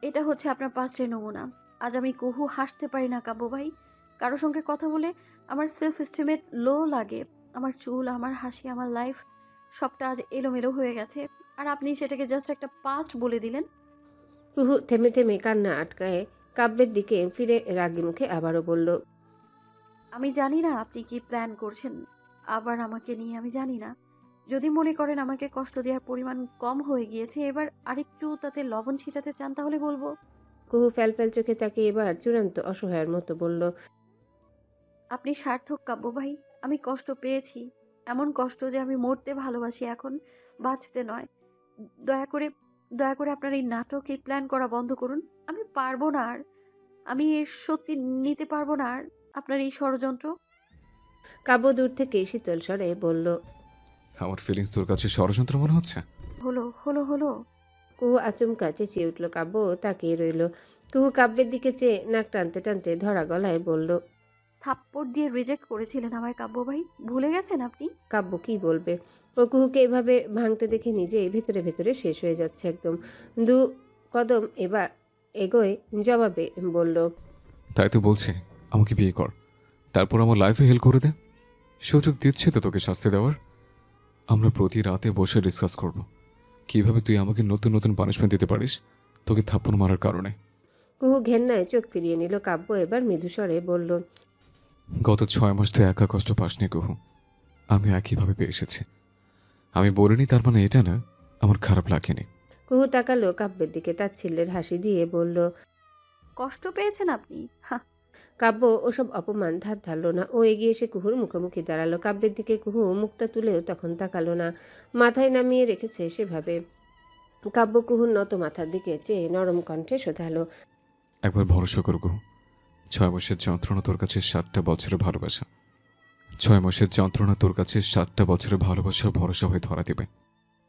এটা হচ্ছে আপনার পাস্টের নমুনা। আজ আমি কুহু হাসতে পারি না কাব্য ভাই। কারোর সঙ্গে কথা বলে আমার সেলফ এস্টিমেট লো লাগে। আমার চুল, আমার হাসি, আমার লাইফ সবটা আজ এলোমেলো হয়ে গেছে। আর আপনি সেটাকে জাস্ট একটা পাস্ট বলে দিলেন। কুহু থেমে থেমে কান্না আটকায় কাব্যের দিকে ফিরে রাগী মুখে আবারও বলল, আমি জানি না আপনি কি প্ল্যান করছেন আবার আমাকে নিয়ে। আমি জানি না। যদি মনে করেন আমাকে কষ্ট দেওয়ার পরিমাণ কম হয়ে গিয়েছে, এবার আরেকটু তাতে লবণ ছিটাতে চান, তাহলে বলবো কুহু ফ্যালফ্যাল চোখে তাকে এবার চূড়ান্ত অসহায়ের মতো বলল, আপনি সার্থক কাব্য ভাই। আমি কষ্ট পেয়েছি, এমন কষ্ট যে আমি মরতে ভালোবাসি, এখন বাঁচতে নয়। দয়া করে দয়া করে আপনার এই নাটক, এই প্ল্যান করা বন্ধ করুন। আমি পারবো না আর, আমি এর সত্যি নিতে পারবো না আর আপনার এই ষড়যন্ত্র। কাব্য দূর থেকে শীতল স্বরে বলল। আমার ফিলিংস তোর কাছে ষড়যন্ত্র মনে হচ্ছে? হলো হলো হলো কুহু আচমকা চেঁচিয়ে উঠল। কাব্য তাকিয়ে রইল। কুহু কাব্যের দিকে চেয়ে নাক টানতে টানতে ধরা গলায় বলল, থাপ্পড় দিয়ে রিজেক্ট করেছিলেন আমায় কাব্য ভাই, ভুলে গেছেন আপনি? কাব্য কি বলবে? ও কুহুকে এভাবে ভাঙতে দেখে নিজেই ভেতরে ভেতরে শেষ হয়ে যাচ্ছে একদম। দু কদম এবার এগোয় জবাবে বলল, তাই তো বলছে আমাকে বিয়ে কর, তারপর আমার লাইফে হেল্প করে দে। সুযোগ দিচ্ছে তো তোকে শাস্তি দেওয়ার। আমরা প্রতি রাতে বসে ডিসকাস করব কিভাবে তুই আমাকে নতুন নতুন পানিশমেন্ট দিতে পারিস তোকে থাপ্পড় মারার কারণে। কুহু ঘেন্নায় চোখ ফিরিয়ে নিল। কাব্য এবার মৃদুস্বরে বলল, গত 6 মাস তুই একা কষ্ট পাসনি কুহু, আমি একইভাবে পেয়ে এসেছি। আমি বলিনি তার মানে এটা না আমার খারাপ লাগেনি। কুহু তাকালো কাব্যের দিকে, তাচ্ছিল্যের হাসি দিয়ে বলল, কষ্ট পেয়েছেন আপনি? হা, কাব্য ওসব অপমান ধার ধারল না। ও এগিয়ে এসে কুহুর মুখোমুখি দাঁড়ালো। কাব্যের দিকে কুহু মুখটা তুলেও তখন তাকালো না, মাথায় নামিয়ে রেখেছে সেভাবে। কাব্য কুহুর নত মাথার দিকে চেয়ে নরম কণ্ঠে শোধালো, একবার ভরসা কর কুহু, 6 মাসের যন্ত্রণা তোর কাছে 7টা বছরের ভালোবাসা। 6 মাসের যন্ত্রণা তোর কাছে 7টা বছরের ভালোবাসা ভরসা হয়ে ধরা দেবে।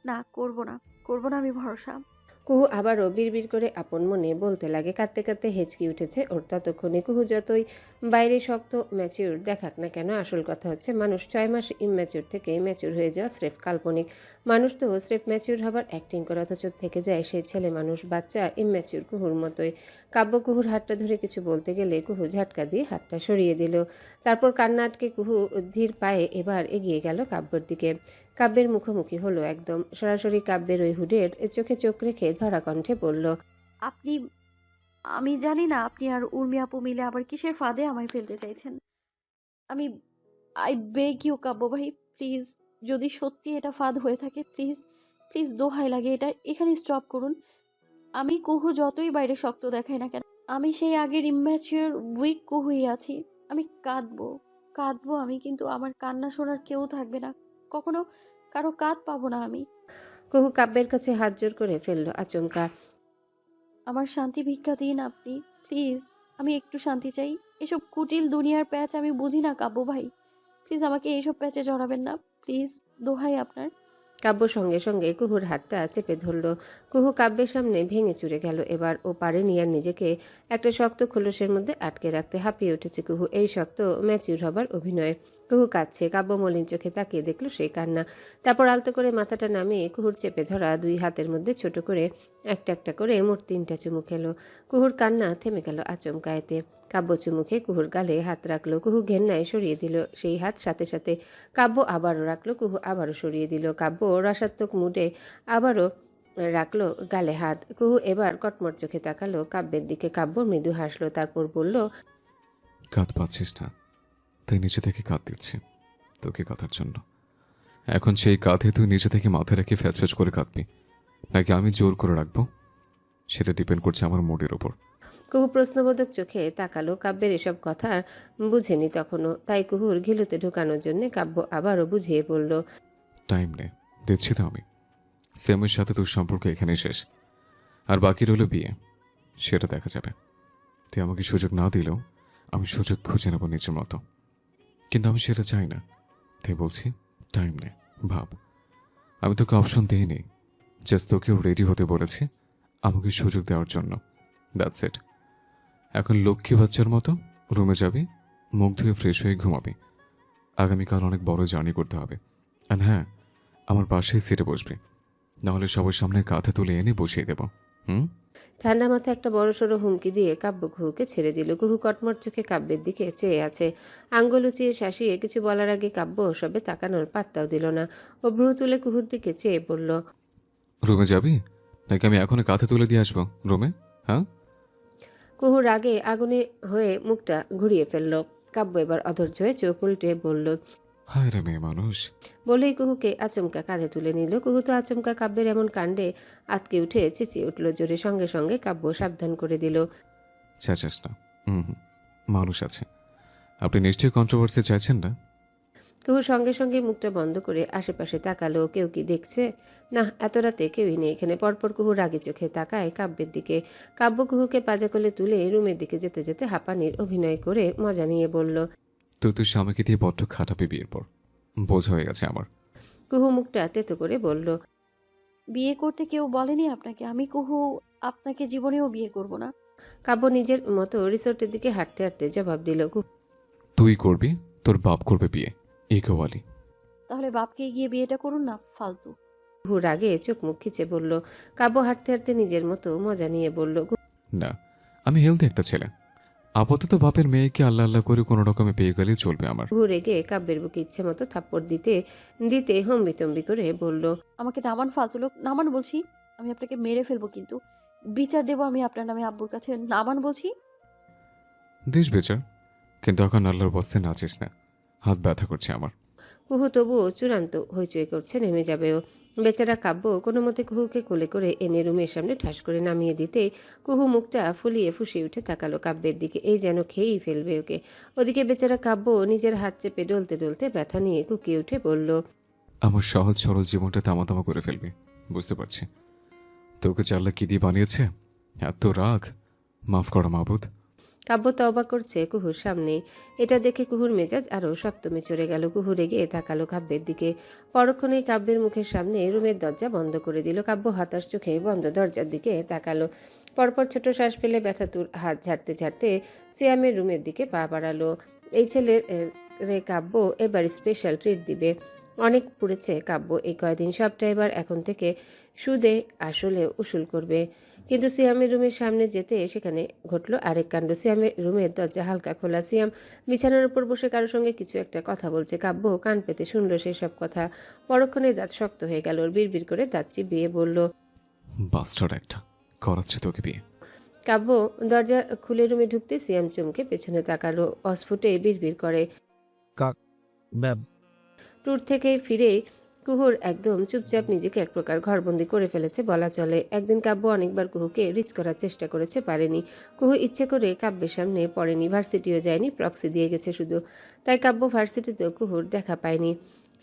না করবো না, করবো না আমি ভরসা। কুহু আবারও বিড়বিড় করে আপন মনে বলতে লাগে। কাঁদতে কাঁদতে হেঁচকি উঠেছে ওর। ততক্ষণে কুহু যতই বাইরে শক্ত ম্যাচিউর দেখাক না কেন, আসল কথা হচ্ছে মানুষ 6 মাস ইম্যাচিউর থেকে ম্যাচিউর হয়ে যাওয়া স্রেফ কাল্পনিক। মানুষ তো স্রেফ ম্যাচিউর হবার অ্যাক্টিং করে, অথচ থেকে যায় সেই ছেলে মানুষ, বাচ্চা, ইম্যাচিউর কুহুর মতোই। কাব্য কুহুর হাতটা ধরে কিছু বলতে গেলে কুহু ঝাটকা দিয়ে হাতটা সরিয়ে দিল। তারপর কান্না আটকে কুহু ধীর পায়ে এবার এগিয়ে গেল কাব্যর দিকে। কাব্যের মুখোমুখি হলো একদম। সরাসরি কাব্যের ওই হুডের চোখে চোখ রেখে ধরা কণ্ঠে বলল, আপনি, আমি জানি না আপনি আর উর্মি আপু মিলে আবার কিসের ফাঁদে আমায় ফেলতে চাইছেন। আমি, আই বেগ ইউ কাব্য ভাই, প্লিজ, যদি সত্যি এটা ফাঁদ হয়ে থাকে, প্লিজ প্লিজ দোহাই লাগে, এটা এখানে স্টপ করুন। আমি কুহু যতই বাইরে শক্ত দেখাই না কেন, আমি সেই আগের ইম্যাচিওর উইক কুহুই আছি। আমি কাঁদবো, কাঁদবো আমি, কিন্তু আমার কান্না শোনার কেউ থাকবে না, কখনো কারো কাঁদ পাবো না আমি। কুহু কাব্যের কাছে হাত জোর করে ফেললো আচমকা। আমার শান্তি ভিক্ষা দিন আপনি, প্লিজ। আমি একটু শান্তি চাই। এসব কুটিল দুনিয়ার প্যাচ আমি বুঝি না কাব্য ভাই, প্লিজ আমাকে এইসব প্যাচে জড়াবেন না, প্লিজ, দোহাই আপনার। কাব্য সঙ্গে সঙ্গে কুহুর হাতটা চেপে ধরল। কুহু কাব্যের সামনে ভেঙে চুরে গেল। এবার ও পারেনি আর নিজেকে একটা শক্ত খোলসের মধ্যে আটকে রাখতে। হাঁপিয়ে উঠেছে কুহু এই শক্ত ম্যাচিউর হবার অভিনয়ে। কুহু কাঁদছে। কাব্য মলিন চোখে তাকিয়ে দেখলো সেই কান্না। তারপর আলতো করে মাথাটা নামিয়ে কুহুর চেপে ধরা দুই হাতের মধ্যে ছোট করে একটা একটা করে মোট 3টা চুমু খেলো। কুহুর কান্না থেমে গেল আচমকা এতে। কাব্য চুমুখে কুহুর গালে হাত রাখলো। কুহু ঘেন্নায় সরিয়ে দিল সেই হাত, সাথে সাথে কাব্য আবারও রাখলো। কুহু আবারও সরিয়ে দিল। কাব্য রসাত্মক মুডে আবারও রাখলো গালে হাত। কুহু এবার কটমট চোখে তাকালো কাব্যের দিকে। কাব্য মৃদু হাসলো, তারপর বলল, কাঁদ পাচ্ছিস না তাই নিচে থেকে কাঁদ দিচ্ছি তোকে কাঁদার জন্য। এখন সেই কাঁধে তুই নিচে থেকে মাথা রেখে ফ্যাচ ফ্যাচ করে কাঁদবি নাকি আমি জোর করে রাখবো, সেটা ডিপেন্ড করছে আমার মুডের ওপর। কুহু প্রশ্নবোধক চোখে তাকালো। কাব্যের এসব কথা বুঝেনি তখনও, তাই কুহুর ঘিলুতে ঢুকানোর জন্য কাব্য আবারও বুঝিয়ে বলল, টাইম নে, দিচ্ছি তো আমি। সেমের সাথে তোর সম্পর্ক এখানেই শেষ, আর বাকি রইল বিয়ে, সেটা দেখা যাবে। তুই আমাকে সুযোগ না দিলেও আমি সুযোগ খুঁজে নেব নিজের মতো, কিন্তু আমি সেটা চাই না। তাই বলছি টাইম নে, ভাব। আমি তোকে অপশন দিইনি, জাস্ট তোকেও রেডি হতে বলেছি আমাকে সুযোগ দেওয়ার জন্য। That's it. এখন লক্ষ্মী বাচ্চার মতো রুমে যাবি, মুখ ধুয়ে ফ্রেশ হয়ে ঘুমাবি। আগামীকাল অনেক বড় জার্নি করতে হবে। আর হ্যাঁ, আমার পাশেই সিটে বসবি, নাহলে সবার সামনে কাঁধে তুলে এনে বসিয়ে দেব। হুম? ঠান্ডা মাথায় একটা বড়সড় হুমকি দিয়ে কাব্য কুহুকে ছেড়ে দিল। কুহু কটমট চোখে কাব্যের দিকে চেয়ে আছে। আঙ্গুল উঁচিয়ে শাসিয়ে কিছু বলার আগে কাব্য সবে তাকানোর পাত্তাও দিল না। ও ভ্রু তুলে কুহুর দিকে চেয়ে বলল, রুমে যাবি নাকি আমি এখনই কাঁধে তুলে দিয়ে আসবো রুমে? হ্যাঁ? কুহুর আগে আগুনে হয়ে মুখটা ঘুরিয়ে ফেলল। কাব্য এবার অধৈর্য হয়ে চোখ উল্টে বলল, হায় রে মেয়ে মানুষ। বলেই কুহুকে আচমকা কাঁধে তুলে নিল। কুহু তো আচমকা কাব্যের এমন কাণ্ডে আতকে উঠে চেঁচিয়ে উঠল জোরে। সঙ্গে সঙ্গে কাব্য সাবধান করে দিল। চেঁচাস না। হুম, মানুষ আছে। আপনি নিশ্চয়ই কন্ট্রোভার্সি চাইছেন না? কুহু সঙ্গে সঙ্গে মুখটা বন্ধ করে আশেপাশে তাকালো। কেউ কি দেখছে? না, এত রাতে কেউই নেই এখানে। পরপর কুহু রাগে চোখে তাকায় কাব্যের দিকে। কাব্য কুহুকে পাজা কোলে তুলে রুমের দিকে যেতে যেতে হাঁপানির অভিনয় করে মজা নিয়ে বলল। তুই স্বামীকে দিয়ে বড্ড খাটাবি বিয়ের পর। বোঝ হয়ে গেছে আমার। কুহু মুখটা তেতো করে বলল। বিয়ে করতে কেউ বলেনি আপনাকে? আমি কুহু আপনাকে জীবনেও বিয়ে করব না। কাব্য নিজের মতো রিসোর্টের দিকে হাঁটতে হাঁটতে জবাব দিল। তুই করবি, তোর বাপ করবে বিয়ে। ইগোওয়ালি। তাহলে বাপকে গিয়ে বিয়েটা করুন না, ফালতু। কুহু রাগে চোখ মুখ খিচে বলল। কাব্য হাঁটতে হাঁটতে নিজের মতো মজা নিয়ে বলল। না, আমি হেলদি একটা ছেলে। আপাতত বাপের মেয়েকে আল্লাহ আল্লাহ করে কোনো রকমে পেয়ে গেলেই চলবে আমার। কুহু রেগে কাব্যের বুকে ইচ্ছে মতো থাপ্পড় দিতে দিতে হম্বিতম্বি করে বলল। আমাকে নামান, ফালতু লোক, নামান বলছি। আমি আপনাকে মেরে ফেলবো, কিন্তু বিচার দেবো আমি আপনার নামে আব্বুর কাছে। নামান বলছি। দেশ বেচার, কিন্তু এখন আল্লাহর বস্তে নাচিস না। হাত ব্যথা করছে আমার। কুহু তবুও চূড়ান্ত হইচই করছে, নেমে যাবেও। বেচারা কাব্য কোনো মতে কুহুকে কোলে করে এনে রুমের সামনে ঠাস করে নামিয়ে দিতে কুহু মুখটা ফুলিয়ে ফুসিয়ে উঠে তাকালো কাব্যের দিকে। এই যেন খেয়েই ফেলবে ওকে। ওদিকে বেচারা কাব্য নিজের হাত চেপে ডলতে ডলতে ব্যথা নিয়ে কুকিয়ে উঠে বলল। আমার সহজ সরল জীবনটা তামাতামা করে ফেলবি, বুঝতে পারছি। তোকে যে আল্লাহ কি দিয়ে বানিয়েছে, এত রাগ। মাফ করো মাবুদ। কাব্য তওবা করছে কুহুর সামনে। এটা দেখে কুহুর মেজাজ আরও সপ্তমে চড়ে গেল। কুহু রেগে তাকালো কাব্যের দিকে। পরক্ষণেই কাব্যের মুখের সামনে রুমের দরজা বন্ধ করে দিল। কাব্য হতাশ চোখে বন্ধ দরজার দিকে তাকালো। পরপর ছোট শ্বাস ফেলে ব্যথাতুর হাত ঝাড়তে ঝাড়তে সিয়ামের রুমের দিকে পা বাড়ালো। এই ছেলের রে কাব্য এবার স্পেশাল ট্রিট দিবে। অনেক পুড়েছে কাব্য এই কয়দিন। সবটা এবার এখন থেকে সুদে আসলে উসুল করবে। কিন্তু সিয়ামের রুমের সামনে যেতে সেখানে ঘটল আরেক কাণ্ড। সিয়ামের রুমের দরজা হালকা খোলা। সিয়াম বিছানার উপর বসে কারোর সঙ্গে কিছু একটা কথা বলছে। কাব্য কান পেতে শুনল সেসব কথা। পরক্ষণে দাঁত শক্ত হয়ে গেল। বিড়বিড় করে দাঁত চিবিয়ে বলল। বাস্টার্ড একটা, করাচ্ছে তোকে বিয়ে। কাব্য দরজা খুলে রুমে ঢুকতে সিয়াম চমকে পেছনে তাকালো। অস্ফুটে বিড়বিড় করে। ম্যাম। ট্যুর থেকে ফিরে কুহুর একদম চুপচাপ নিজেকে এক প্রকার ঘরবন্দি করে ফেলেছে বলা চলে। একদিন কাব্য অনেকবার কুহুকে রিচ করার চেষ্টা করেছে, পারেনি। কুহু ইচ্ছে করে কাব্যের সামনে পড়েনি, ভার্সিটিও যায়নি, প্রক্সি দিয়ে গেছে শুধু। তাই কাব্য ভার্সিটিতেও কুহুর দেখা পায়নি।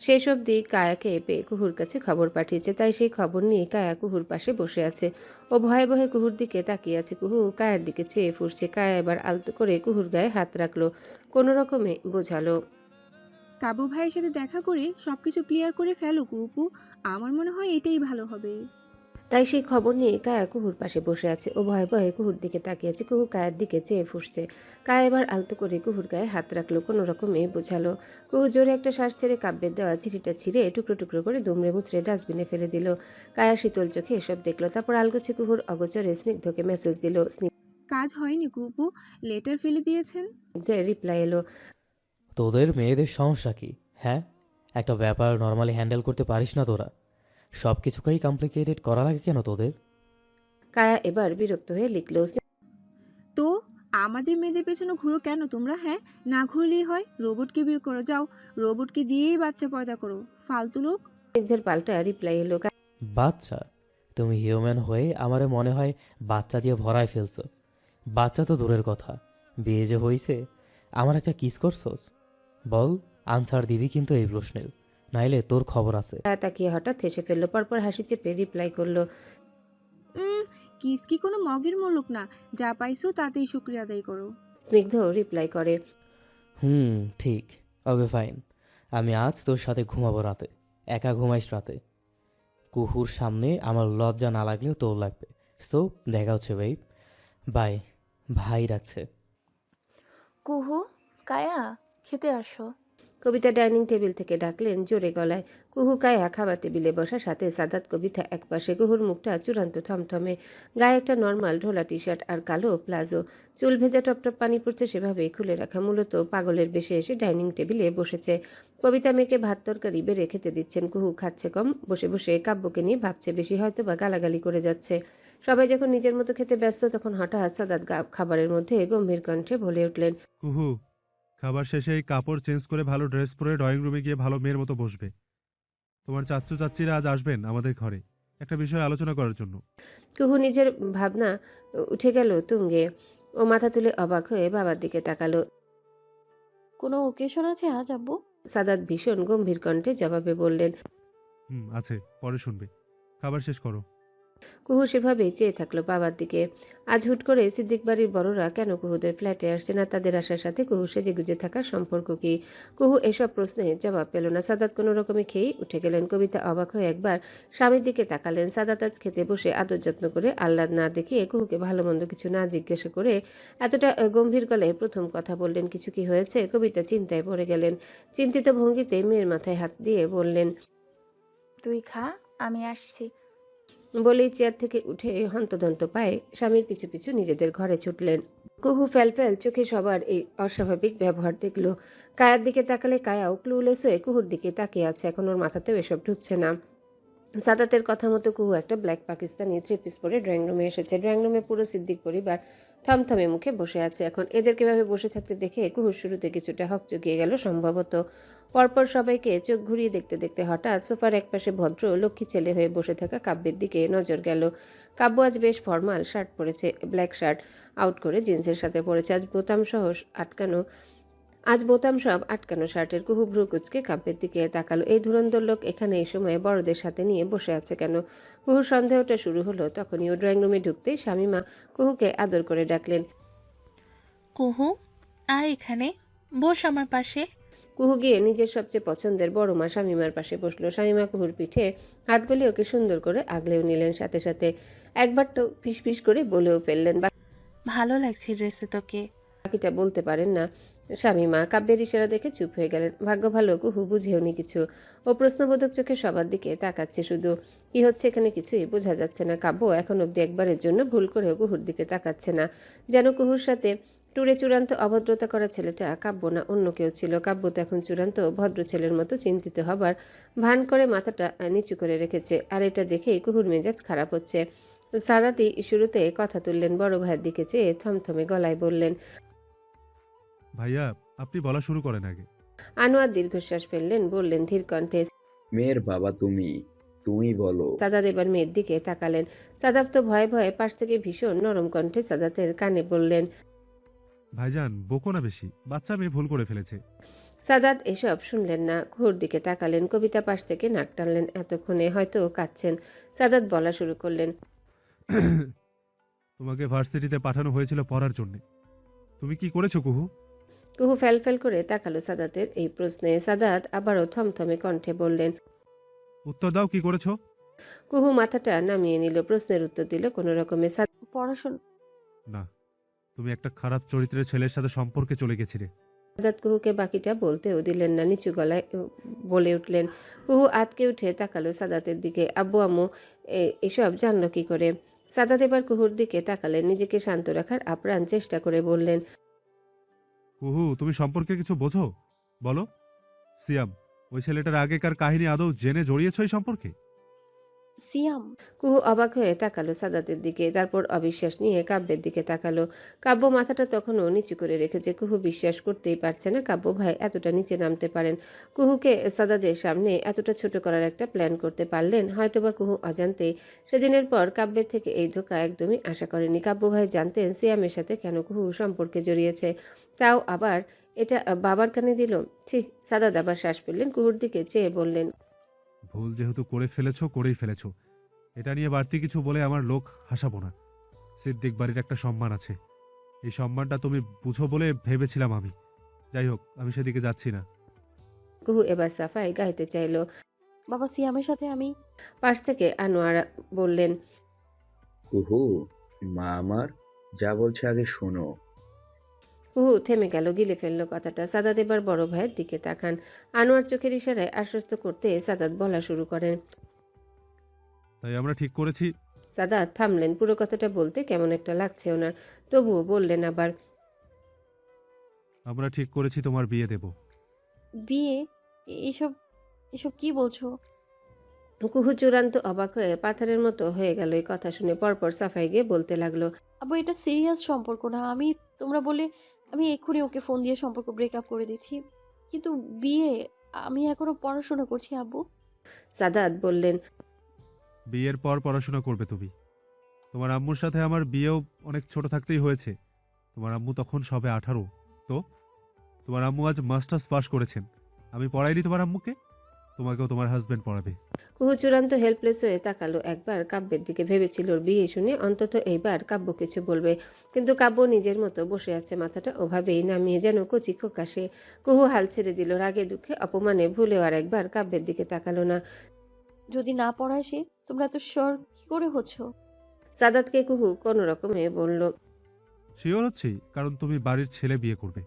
সেই সব দিক কায়াকে পেয়ে কুহুর কাছে খবর পাঠিয়েছে। তাই সেই খবর নিয়ে কায়া কুহুর পাশে বসে আছে। ও ভয়ে ভয়ে কুহুর দিকে তাকিয়ে আছে। কুহু কায়ার দিকে চেয়ে ফুসছে। কায়া এবার আলতো করে কুহুর গায়ে হাত রাখলো, কোনো রকমে বোঝালো। কাবু ভাইয়ের সাথে দেখা করে সবকিছু ক্লিয়ার করে ফেলো কুপু। আমার মনে হয় এটাই ভালো হবে। তাই সেই খবর নিয়ে কায়া কুহুর পাশে বসে আছে। ও ভয়ে ভয়ে কুহুর দিকে তাকিয়ে আছে। কুহু কায়ার দিকে চেয়ে ফুসছে। কায়া এবার আলতো করে কুহুর গায়ে হাত রাখলো, কোনো রকমে বোঝালো। কুহু জোরে একটা শ্বাস ছেড়ে কাব্যের দেওয়া চিঠিটা ছিঁড়ে টুকরো টুকরো করে দুমড়ে মুচড়ে ডাস্টবিনে ফেলে দিল। কায়া শীতল চোখে এসব দেখলো। তারপর আলগোছে কুহুর অগোচরে স্নিগ্ধকে মেসেজ দিল। কাজ হয়নি কুপু, লেটার ফেলে দিয়েছেন। স্নিগ্ধের রিপ্লাই এলো। তোদের মেয়েদের সমস্যা কি? হ্যাঁ, একটা ব্যাপার নর্মালি হ্যান্ডেল করতে পারিস না তোরা? সব কিছুকেই কমপ্লিকেটেড করা লাগে কেন তোদের? কায়া এবার বিরক্ত হয়ে লিখলো। তো আমাদের মেয়েদের পেছনে ঘুরো কেন তোমরা? হ্যাঁ, না ঘুরলেই হয়। রোবটকে বিয়ে করো, যাও রোবটকে দিয়েই বাচ্চা পয়দা করো, ফালতু লোক। স্নিগ্ধের পাল্টা রিপ্লাই এলো। বাচ্চা? তুমি হিউম্যান হয়ে আমারে মনে হয় বাচ্চা দিয়ে ভরায় ফেলছো। বাচ্চা তো দূরের কথা, বিয়ে যে হইছে, আমার একটা কিস করছোস? বল, আনসার দিবি কিন্তু এই প্রশ্নের, নাইলে তোর খবর আছে। কায়া তাকিয়ে হঠাৎ হেসে ফেললো। পরপর হাসি চেপে রিপ্লাই করলো। কিস কি কোনো মগের মুলুক না, যা পাইছো তাতেই শুক্রিয়া আদায় করো। স্নিগ্ধ রিপ্লাই করে। ঠিক। ওকে ফাইন, আমি আজ তোর সাথে ঘুমাবো রাতে। একা ঘুমাইস রাতে। কুহুর সামনে আমার লজ্জা না লাগলেও তোর লাগবে। সো দেখা হচ্ছে বেব, বাই। ভাই রাখছে। কুহু, কায়া, খেতে আসো। কবিতা ডাইনিং টেবিল থেকে ডাকলেন জোরে গলায়। কুহু কায়া খাবার টেবিলে বসা, সাথে সাদাত কবিতা একপাশে। কুহুর মুখটা চূড়ান্ত থমথমে। গায়ে একটা নর্মাল ঢোলা টি শার্ট আর কালো প্লাজো। চুল ভেজা টপটপ পানি পড়ছে সেভাবেই খুলে রাখা। মূলত পাগলের বেশে এসে ডাইনিং টেবিলে বসেছে। কবিতা মেয়েকে ভাত তরকারি বেড়ে খেতে দিচ্ছেন। কুহু খাচ্ছে কম, বসে বসে কাব্যকে নিয়ে ভাবছে বেশি, হয়তো বা গালাগালি করে যাচ্ছে। সবাই যখন নিজের মতো খেতে ব্যস্ত, তখন হঠাৎ সাদাত খাবারের মধ্যে গম্ভীর কণ্ঠে বলে উঠলেন। কুহু, খাবার শেষে এই কাপড় চেঞ্জ করে ভালো ড্রেস পরে ড্রয়িং রুমে গিয়ে ভালো মেয়ের মতো বসবে। তোমার চাচ্চু চাচ্চিরা আজ আসবেন আমাদের ঘরে একটা বিষয় আলোচনা করার জন্য। কুহু নিজের ভাবনা উঠে গেল তুঙ্গে। ও মাথা তুলে অবাক হয়ে বাবার দিকে তাকালো। কোনো ওকেশন আছে আজ আব্বু? সাদাত ভীষণ গম্ভীর কণ্ঠে জবাবে বললেন। আছে, পরে শুনবে। খাবার শেষ করো। কুহু সেভাবেই চেয়ে থাকলো বাবার দিকে। আজ হুট করে সিদ্দিক বাড়ির বড়রা কেন কুহুদের ফ্ল্যাটে আসছে না? তাদের আসার সাথে কুহু সেজেগুজে থাকার সম্পর্ক কি? কুহু এসব প্রশ্নের জবাব পেল না। সাদাত কোনো রকমে খেয়েই উঠে গেলেন। কবিতা অবাক হয়ে একবার স্বামীর দিকে তাকালেন। সাদাত আজ খেতে বসে আদর যত্ন করে আহ্লাদ না দেখিয়ে কুহুকে ভালো মন্দ কিছু না জিজ্ঞাসা করে এতটা গম্ভীর গলায় প্রথম কথা বললেন। কিছু কি হয়েছে? কবিতা চিন্তায় পড়ে গেলেন। চিন্তিত ভঙ্গিতে মেয়ের মাথায় হাত দিয়ে বললেন, তুই খা, আমি আসছি। বলেই চেয়ার থেকে উঠে হন্তদন্ত পায়ে স্বামীর পিছু পিছু নিজেদের ঘরে ছুটলেন। কুহু ফ্যাল চোখে সবার এই অস্বাভাবিক ব্যবহার দেখল। কায়ার দিকে তাকালে কায়াও ক্লুলেস হয়ে কুহুর দিকে তাকিয়ে আছে। এখন ওর মাথাতেও এসব ঢুকছে না। সাদাতের কথা মতো কুহু একটা ব্ল্যাক পাকিস্তানি থ্রি পিস পরে ড্রয়িং রুমে এসেছে। ড্রয়িং রুমে পুরো সিদ্দিক পরিবার থমথমে মুখে বসে আছে। এখন এদেরকে ভাবে বসে থাকতে দেখে কুহুর শুরুতে কিছুটা হকচকিয়ে গেল সম্ভবত। পরপর সবাইকে চোখ ঘুরিয়ে দেখতে দেখতে হঠাৎ সোফার একপাশে ভদ্র লক্ষ্মী ছেলে হয়ে বসে থাকা কাব্যের দিকে নজর গেল। কাব্য আজ বেশ ফর্মাল শার্ট পরেছে, ব্ল্যাক শার্ট আউট করে জিন্সের সাথে পরেছে। আজ বোতাম সব আটকানো শার্টের। কুহু ভ্রু কুচকে কাব্যের দিকে তাকালো। এই ধুরন্ধর লোক এখানে এই সময়ে বড়দের সাথে নিয়ে বসে আছে কেন? কুহুর সন্দেহটা শুরু হলো তখনই। ও ড্রয়িং রুমে ঢুকতেই শামীমা কুহুকে আদর করে ডাকলেন। কুহু, আয় এখানে বস আমার পাশে। কুহু গিয়ে নিজের সবচেয়ে পছন্দের বড় মা শামীমার পাশে বসলো। শামীমা কুহুর পিঠে হাত গলে ওকে সুন্দর করে আগলেও নিলেন। সাথে সাথে একবার তো ফিস করে বলেও ফেললেন। ভালো লাগছে ড্রেসে তোকে। বাকিটা বলতে পারেন না শামীমা। কাব্যের ইশারা দেখে চুপ হয়ে গেলেন। ভাগ্য ভালো কুহু বুঝেওনি কিছু। ও প্রশ্নবোধক চোখে সবার দিকে তাকাচ্ছে শুধু। কি হচ্ছে এখানে কিছুই বোঝা যাচ্ছে না। কাব্য এখন অব্দি একবারের জন্য ভুল করেও কুহুর দিকে তাকাচ্ছে না। যেন কুহুর সাথে ট্যুরে চূড়ান্ত অভদ্রতা করা ছেলেটা কাব্য না অন্য কেউ ছিল। কাব্য তো এখন চূড়ান্ত ভদ্র ছেলের মতো চিন্তিত হবার ভান করে মাথাটা নিচু করে রেখেছে। আর এটা দেখেই কুহুর মেজাজ খারাপ হচ্ছে। সাদাতি শুরুতে কথা তুললেন। বড় ভাইয়ের দিকে চেয়ে থমথমে গলায় বললেন, ভাইয়া, আপনি বলা শুরু করেন আগে। আনোয়ার দীর্ঘশ্বাস ফেললেন, বললেন ধীর কণ্ঠে, মেয়ের বাবা তুমি বলো। সাদাত এবার মেয়ের দিকে তাকালেন। সাদাত তো ভয়ে ভয়ে পাশ থেকে ভীষণ নরম কণ্ঠে সাদাতের কানে বললেন, ভাইজান বকো না বেশি, বাচ্চা মেয়ে ভুল করে ফেলেছে। সাদাত এসব শুনলেন না, ঘুর দিকে তাকালেন। কবিতা পাশ থেকে নাক টানলেন। এতক্ষণে হয়তো কাঁদছেন। সাদাত বলা শুরু করলেন, তোমাকে ভার্সিটিতে পাঠানো হয়েছিল পড়ার জন্য। তুমি কি করেছো কুহু? কুহু ফ্যাল করে তাকালো সাদাতের এই প্রশ্নে। সাদাত আবারও থমথমে কণ্ঠে বললেন, উত্তর দাও, কি করেছো? কুহু মাথাটা নামিয়ে নিল। প্রশ্নের উত্তর দিল কোনো রকমে। পড়াশোনা। না, তুমি একটা খারাপ চরিত্রের ছেলের সাথে সম্পর্কে চলে গেছিলে। সাদাত কুহুকে বাকিটা বলতেও দিলেন না। নিচু গলায় বলে উঠলেন। কুহু আতকে উঠে তাকালো সাদাতের দিকে। আব্বু আম্মু এসব জানলো কি করে? সাদাত এবার কুহুর দিকে তাকালেন। নিজেকে শান্ত রাখার আপ্রাণ চেষ্টা করে বললেন, কুহু, তুমি সম্পর্কে কিছু বোঝো? বলো। সিয়াম, ওই ছেলেটার আগেকার কাহিনী আদৌ জেনে জড়িয়েছ এই সম্পর্কে? সিয়াম। কুহু অবাক হয়ে তাকালো সাদাতের দিকে। তারপর অবিশ্বাস নিয়ে কাব্যের দিকে তাকালো। কাব্য মাথাটা তখনও নিচু করে রেখেছে। কুহু বিশ্বাস করতেই পারছে না কাব্য ভাই এতটা নিচে নামতে পারেন। কুহুকে সাদাতের সামনে এতটা ছোট করার একটা প্ল্যান করতে পারলেন। হয়তোবা কুহু অজান্তেই সেদিনের পর কাব্যের থেকে এই ধোঁকা একদমই আশা করেনি। কাব্য ভাই জানতেন সিয়ামের সাথে কেন কুহু সম্পর্কে জড়িয়েছে, তাও আবার এটা বাবার কানে দিল। ছি! সাদাত আবার শ্বাস ফেললেন। কুহুর দিকে চেয়ে বললেন, ভুল যেহেতু করেই ফেলেছো। এটা নিয়ে বাড়তি কিছু বলে আমার লোক হাসাবো না। সিদ্দিক বাড়ির একটা সম্মান আছে, এই সম্মানটা তুমি বুঝো বলে ভেবেছিলাম আমি। যাই হোক, আমি সেদিকে যাচ্ছি না। কুহু এবার সাফাই গাইতে চাইল। বাবা সিয়ামের সাথে আমি। পাশ থেকে আনোয়ার বললেন, কুহু, মা আমার যা বলছে আগে শোনো। কুহু থেমে গেল, গিলে ফেলল কথাটা। সাদাত এবার বড় ভাইয়ের দিকে তাকান। আনোয়ার চোখের ইশারায় আশ্বস্ত করতে সাদাত বলা শুরু করেন। তাই আমরা ঠিক করেছি। সাদাত থামলেন। পুরো কথাটা বলতে কেমন একটা লাগছে ওনার। তবুও বললেন আবার, আমরা ঠিক করেছি তোমার বিয়ে দেব। বিয়ে? এসব এসব কি বলছো? কুহু চূড়ান্ত অবাক হয়ে পাথরের মতো হয়ে গেল। এই কথা শুনে পরপর সাফাই গিয়ে বলতে লাগলো, আব্বু এটা সিরিয়াস সম্পর্ক না। তোমরা বলে আমি এক্ষুনি ওকে ফোন দিয়ে সম্পর্ক ব্রেকআপ করে দিচ্ছি। কিন্তু বিয়ে, আমি এখনো পড়াশোনা করছি আব্বু। সাদাত বললেন, বিয়ের পর পড়াশোনা করবে তুমি? তোমার আম্মুর সাথে আমার বিয়েও অনেক ছোট থাকতেই হয়েছে। তোমার আম্মু তখন সবে 18। তো তোমার আম্মু আজ মাস্টার্স পাশ করেছেন। আমি পড়াইনি তোমার আম্মুকে, তোমাকেও তোমার হাজবেন্ড পড়াবে। কুহু চূড়ান্ত হেল্পলেস হয়ে তাকালো। একবার কাব্যের দিকে ভেবেছিল ওর বিয়ে শুনে অন্তত এইবার কাব্য কিছু বলবে, কিন্তু কাব্য নিজের মতো বসে আছে, মাথাটা ওভাবেই নামিয়ে, যেন কচি খোকা সে। কুহু হাল ছেড়ে দিল। রাগে দুঃখে অপমানে ভুলেও আর একবার কাব্যের দিকে তাকালো না। যদি না পড়ায় সে, তোমরা তো শিওর কি করে হচ্ছ? সাদাতকে কুহু কোনো রকমে বলল। শিওর হচ্ছি, কারণ তুমি বাড়ির ছেলে বিয়ে করবে।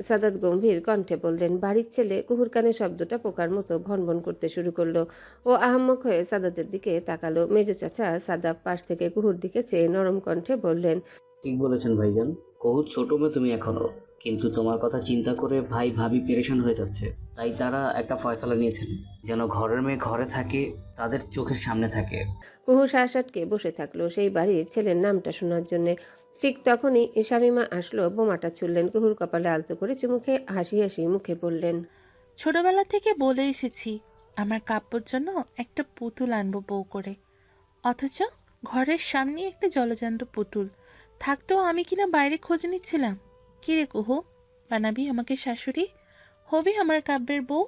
সাদাত গম্ভীর কণ্ঠে বললেন। বাড়ির ছেলে? কুহুর কানে শব্দটা পোকার মতো ভনভন করতে শুরু করলো। ও আহাম্মক হয়ে সাদাতের দিকে তাকালো। মেজো চাচা সাদাব পাশ থেকে কুহুর দিকে চেয়ে নরম কণ্ঠে বললেন, ঠিক বলেছেন ভাইজান। কহু ছোট মেয়ে তুমি এখনো, কিন্তু তোমার কথা চিন্তা করে ভাই ভাবি পেরেশান হয়ে যাচ্ছে। তাই তারা একটা ফয়সালা নিয়েছেন, যেন ঘরের মেয়ে ঘরে থাকে, তাদের চোখের সামনে থাকে। কুহু শ্বাস আটকে বসে থাকলো সেই বাড়ির ছেলের নামটা শোনার জন্যে। ঠিক তখনই শামীমা আসলো, বোমাটা ছুড়লেন। কুহুর কপালে আলতো করে চুমুখে হাসি হাসি মুখে বললেন, ছোটবেলা থেকে বলে এসেছি আমার কাব্যর জন্য একটা পুতুল আনবো বউ করে, অথচ ঘরের সামনে একটা জলজান্ত পুতুল থাকতেও আমি কিনা বাইরে খোঁজ নিচ্ছিলাম। কিরে কুহু, বানাবি আমাকে শাশুড়ি? হবি আমার কাব্যের বউ?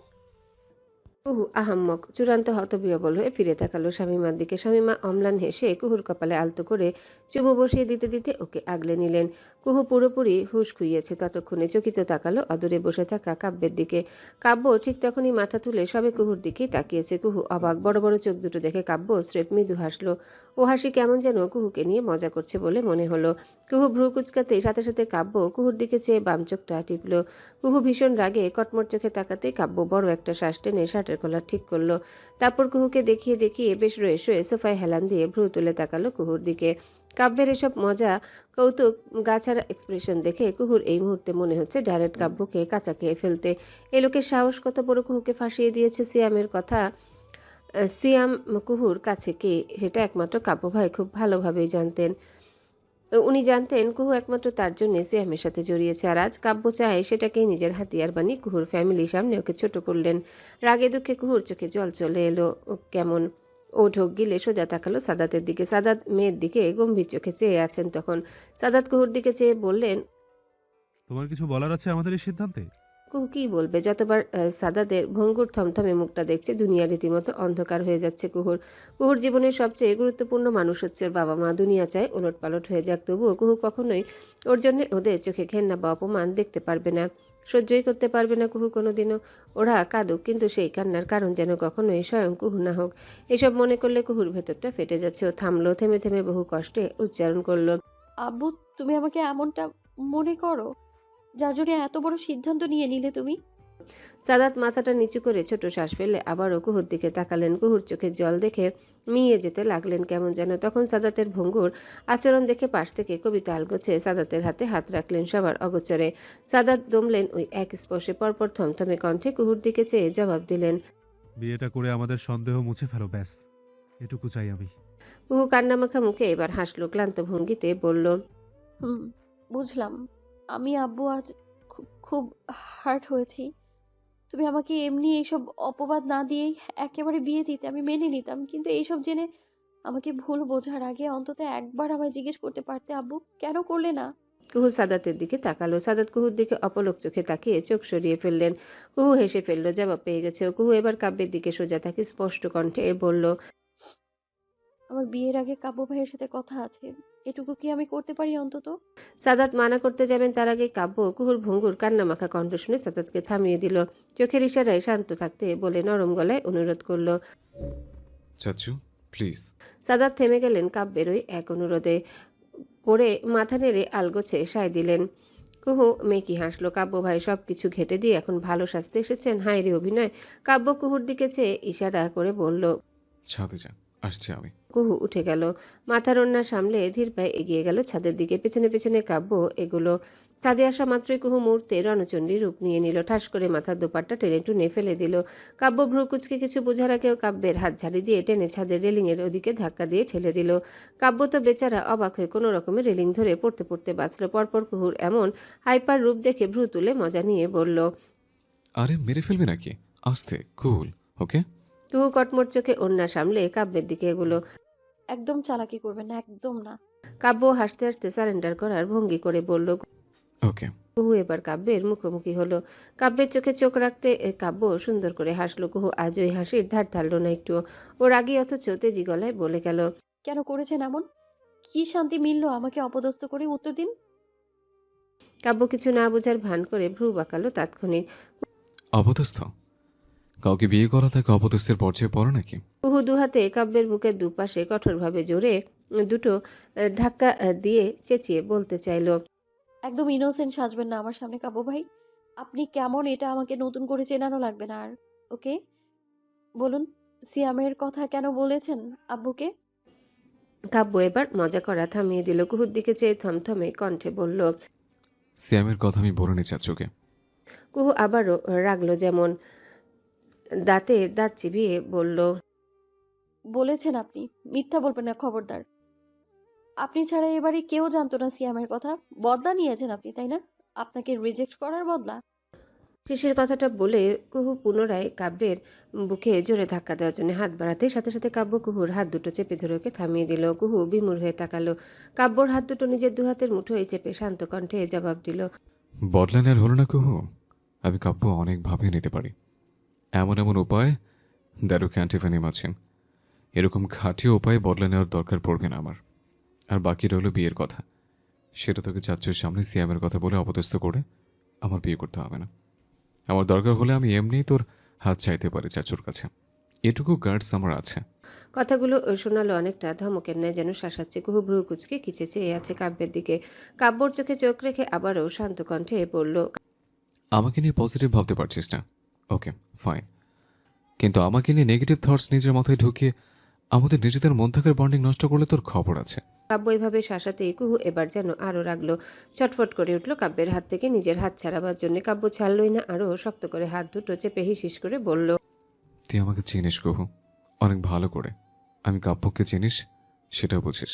কুহু আহাম্মক চূড়ান্ত হতবিহ্বল হয়ে ফিরে তাকালো শামীমার দিকে। শামীমা অম্লান হেসে কুহুর কপালে আলতো করে চুমু বসিয়ে দিতে দিতে ওকে আগলে নিলেন। কুহু পুরোপুরি হুঁশ খুইয়েছে ততক্ষণে। চকিত তাকালো অদূরে বসে থাকা কাব্যের দিকে। কাব্য ঠিক তখনই মাথা তুলে সবে কুহুর দিকেই তাকিয়েছে। কুহু অবাক। বড় বড় চোখ দুটো দেখে কাব্য স্রেফ মৃদু হাসলো। ও হাসি কেমন যেন কুহুকে নিয়ে মজা করছে বলে মনে হলো। কুহু ভ্রু কুচকাতে সাথে সাথে কাব্য কুহুর দিকে চেয়ে বাম চোখটা টিপল। কুহু ভীষণ রাগে কটমট চোখে তাকাতে কাব্য বড় একটা শ্বাস টেনে শার্টের কলার ঠিক করলো। তারপর কুহুকে দেখিয়ে দেখিয়ে বেশ রয়ে শুয়ে সোফায় হেলান দিয়ে ভ্রু তুলে তাকালো কুহুর দিকে। কাব্যের এসব মজা, কৌতুক, গাছাড়া এক্সপ্রেশন দেখে কুহুর এই মুহূর্তে মনে হচ্ছে ডাইরেক্ট কাব্যকে কাঁচা খেয়ে ফেলতে। এ লোকের সাহস কত বড়! কুহুকে ফাঁসিয়ে দিয়েছে সিয়ামের কথা। সিয়াম কুহুর কাছে কে, সেটা একমাত্র কাব্য ভাই খুব ভালোভাবেই জানতেন। উনি জানতেন কুহু একমাত্র তার জন্য সিয়ামের সাথে জড়িয়েছে, আর আজ কাব্য চায় সেটাকেই নিজের হাতিয়ার বানিয়ে কুহুর ফ্যামিলির সামনে ওকে ছোট করলেন। রাগে দুঃখে কুহুর চোখে জল চলে এলো কেমন। ও ঢোক গিলে সোজা তাকালো সাদাতের দিকে। সাদাত মেয়ের দিকে গম্ভীর চোখে চেয়ে আছেন তখন। সাদাত কুহুর দিকে চেয়ে বললেন, তোমার কিছু বলার আছে আমাদের এই সিদ্ধান্তে? কুহু কি বলবে? যতবার সাদাতের ভঙ্গুর থমথমে মুখটা দেখছে, দুনিয়া রীতিমতো অন্ধকার হয়ে যাচ্ছে কুহুর। কুহুর জীবনের সবচেয়ে গুরুত্বপূর্ণ মানুষ হচ্ছে ওর বাবা মা। দুনিয়া চায় ওলট পালট হয়ে যাক, তবুও কুহু কখনোই ওর জন্য ওদের চোখে ঘেন্না বা অপমান দেখতে পারবে না, সহ্যই করতে পারবে না কুহু কোনোদিনও। ওরা কাঁদুক, কিন্তু সেই কান্নার কারণ যেন কখনোই স্বয়ং কুহু না হোক। এসব মনে করলে কুহুর ভেতরটা ফেটে যাচ্ছে। ও থামলো, থেমে থেমে বহু কষ্টে উচ্চারণ করলো, আব্বু, তুমি আমাকে এমনটা মনে করো যার জন্য এত বড় সিদ্ধান্ত নিয়ে নিলে তুমি? সাদাত মাথাটা নিচু করে ছোট শ্বাস ফেলে আবারও কুহুর দিকে তাকালেন। কুহুর চোখের জল দেখে মিয়ে যেতে লাগলেন কেমন যেন। তখন সাদাতের ভঙ্গুর আচরণ দেখে পাশ থেকে কবিতা আলগোছে সাদাতের হাতে হাত রাখলেন সবার অগোচরে। সাদাত দমলেন ওই এক স্পর্শে। পরপর থমথমে কণ্ঠে কুহুর দিকে চেয়ে জবাব দিলেন, বিয়েটা করে আমাদের সন্দেহ মুছে ফেলো, ব্যাস এটুকু চাই আমি। কুহু কান্নামাখা মুখে এবার হাসলো, ক্লান্ত ভঙ্গিতে বলল, বুঝলাম। আমি আব্বু আজ খুব হার্ট হয়েছি। তুমি আমাকে এমনি এইসব অপবাদ না দিয়েই একেবারে বিয়ে দিতে আমি মেনে নিতাম, কিন্তু এইসব জেনে আমাকে ভুল বোঝার আগে অন্তত একবার আমায় জিজ্ঞেস করতে পারতে আব্বু, কেন করলে না? কুহু সাদাতের দিকে তাকালো। সাদাত কুহুর দিকে অপলক চোখে তাকিয়ে চোখ সরিয়ে ফেললেন। কুহু হেসে ফেলল, জবাব পেয়ে গেছে। কুহু এবার কাব্যের দিকে সোজা তাকিয়ে স্পষ্ট কণ্ঠে বলল, আমার বিয়ের আগে কাব্য ভাইয়ের সাথে কথা আছে, এটুকু কি আমি করতে পারি অন্তত? সাদাত মানা করতে যাবেন তার আগে কাব্য কুহুর ভঙ্গুর কান্নামাখা কণ্ঠ শুনে সাদাতকে থামিয়ে দিল। চোখের ইশারায় শান্ত থাকতে বলে নরম গলায় অনুরোধ করলো, চাচু প্লিজ। সাদাত থেমে গেলেন কাব্যের ওই এক অনুরোধে। করে মাথা নেড়ে আলগোছে সায় দিলেন। কুহু মেকি হাসলো। কাব্য ভাই সব কিছু ঘেটে দিয়ে এখন ভালো সাজতে এসেছেন, হায় রে অভিনয়। কাব্য কুহুর দিকে চেয়ে ইশারা করে বলল, ছাদে যা, আসছি আমি। কুহু উঠে গেল। মাথার ওড়না সামলে ধীর পায়ে এগিয়ে গেল ছাদের দিকে। পেছনে পেছনে কাব্য এগুলো। ছাদে আসা মাত্রই কুহু মুহূর্তে রণচণ্ডী রূপ নিয়ে নিল। ঠাস করে মাথার দোপাট্টা টেনে টুনে ফেলে দিল। কাব্য ভ্রুকুচকে কিছু বোঝার আগেও কাব্যের হাত ঝাড়ি দিয়ে টেনে ছাদের রেলিংয়ের ওদিকে ধাক্কা দিয়ে ঠেলে দিল। কাব্য তো বেচারা অবাক হয়ে কোনো রকমের রেলিং ধরে পড়তে পড়তে বাঁচল। পরপর কুহুর এমন হাইপার রূপ দেখে ভ্রু তুলে মজা নিয়ে বলল, আরে মেরে ফেলবি নাকি? আস্তে, কুল, ওকে? কুহু কটমট চোখে ওড়না সামলে কাব্যের দিকে এগুলো। একদম চালাকি করবেন না, একদম না। কাব্য হাসতে হাসতে সারেন্ডার করার ভঙ্গি করে বলল। ওকে। কুহু এবার কাব্যের মুখোমুখি হলো। কাব্যের চোখে চোখ রাখতে কাব্য সুন্দর করে হাসলো। কুহু আজ ওই হাসির ধার ধারল না একটুও। ওর আগে অথচ তেজি গলায় বলে গেল, কেন করেছেন এমন? কি শান্তি মিললো আমাকে অপদস্থ করে? উত্তর দিন। কাব্য কিছু না বোঝার ভান করে ভ্রু বাঁকালো তাৎক্ষণিক। অপদস্থ? কাউকে বিয়ে করা তাকে অপদস্থের পর্যায়ে পড়ে নাকি? কুহু দুহাতে কাব্যের বুকের দুপাশে কঠোরভাবে জোরে দুটো ধাক্কা দিয়ে চেঁচিয়ে বলতে চাইল, একদম ইনোসেন্ট সাজবেন না আমার সামনে কাব্য ভাই। আপনি কেমন এটা আমাকে নতুন করে চেনানো লাগবে না আর। ওকে বলুন, সিয়ামের কথা কেন বলেছেন আব্বুকে? কাব্য এবার মজা করা থামিয়ে দিল। কুহুর দিকে চেয়ে থমথমে কণ্ঠে বলল। সিয়ামের কথা আমি বলে নি চাচুকে। কুহু আবারও রাগলো যেমন, দাঁতে দাঁত চিবিয়ে বলল, বলেছেন আপনি, মিথ্যা বলবেন না খবরদার। আপনি ছাড়া এবারে কেউ জানতো না সিয়ামের কথা। বদলা নিয়েছেন আপনি, তাই না? আপনাকে রিজেক্ট করার বদলা। শেষের কথাটা বলে কুহু পুনরায় কাব্যের বুকে জোরে ধাক্কা দেওয়ার জন্য হাত বাড়াতে সাথে সাথে কাব্য কুহুর হাত দুটো চেপে ধরে ওকে থামিয়ে দিল। কুহু বিমূঢ় হয়ে তাকালো। কাব্যর হাত দুটো নিজের দুহাতের মুঠোয় চেপে শান্ত কণ্ঠে জবাব দিল, বদলা নেওয়ার হলো না কুহু। আমি কাব্য অনেক ভাবে নিতে পারি, এমন এমন উপায় that you can't even imagine. এরকম খাঁটিও উপায় বদলা নেওয়ার দরকার পড়বে না আমার। আর বাকি রইল বিয়ের কথা। সেটা তোকে চাচ্চুর সামনে সিয়ামের কথা বলে অপদস্থ করে আমার বিয়ে করতে হবে না। আমার দরকার হলে আমি এমনিই তোর হাত চাইতে পারি চাচুর কাছে। এটুকু গার্ডস আমার আছে। কথাগুলো শোনালো অনেকটা ধমকের ন্যায়, যেন শাসাচ্ছে। কুহু ভ্রু কুচকে কিচে চেয়ে আছে কাব্যের দিকে। কাব্যর চোখে চোখ রেখে আবারও শান্ত কণ্ঠে বলল, আমাকে নিয়ে পজিটিভ ভাবতে পারছিস না? ওকে ফাইন, কিন্তু আমাকে নিয়ে নেগেটিভ থটস নিজের মাথায় ঢুকিয়ে আমাদের নিজেদের মধ্যকার বন্ডিং নষ্ট করলে তোর খবর আছে। কাব্য এভাবে শাসাতেই কুহু এবার যেন আরো রাগলো। ছটফট করে উঠল কাব্যের হাত থেকে নিজের হাত ছাড়াবার জন্য। কাব্য ছাড়লই না, আরো শক্ত করে হাত দুটো চেপে হিসিস করে বলল, তুই আমাকে চিনিস কুহু, অনেক ভালো করে। আমি কাব্যকে চিনিস সেটাও বুঝিস।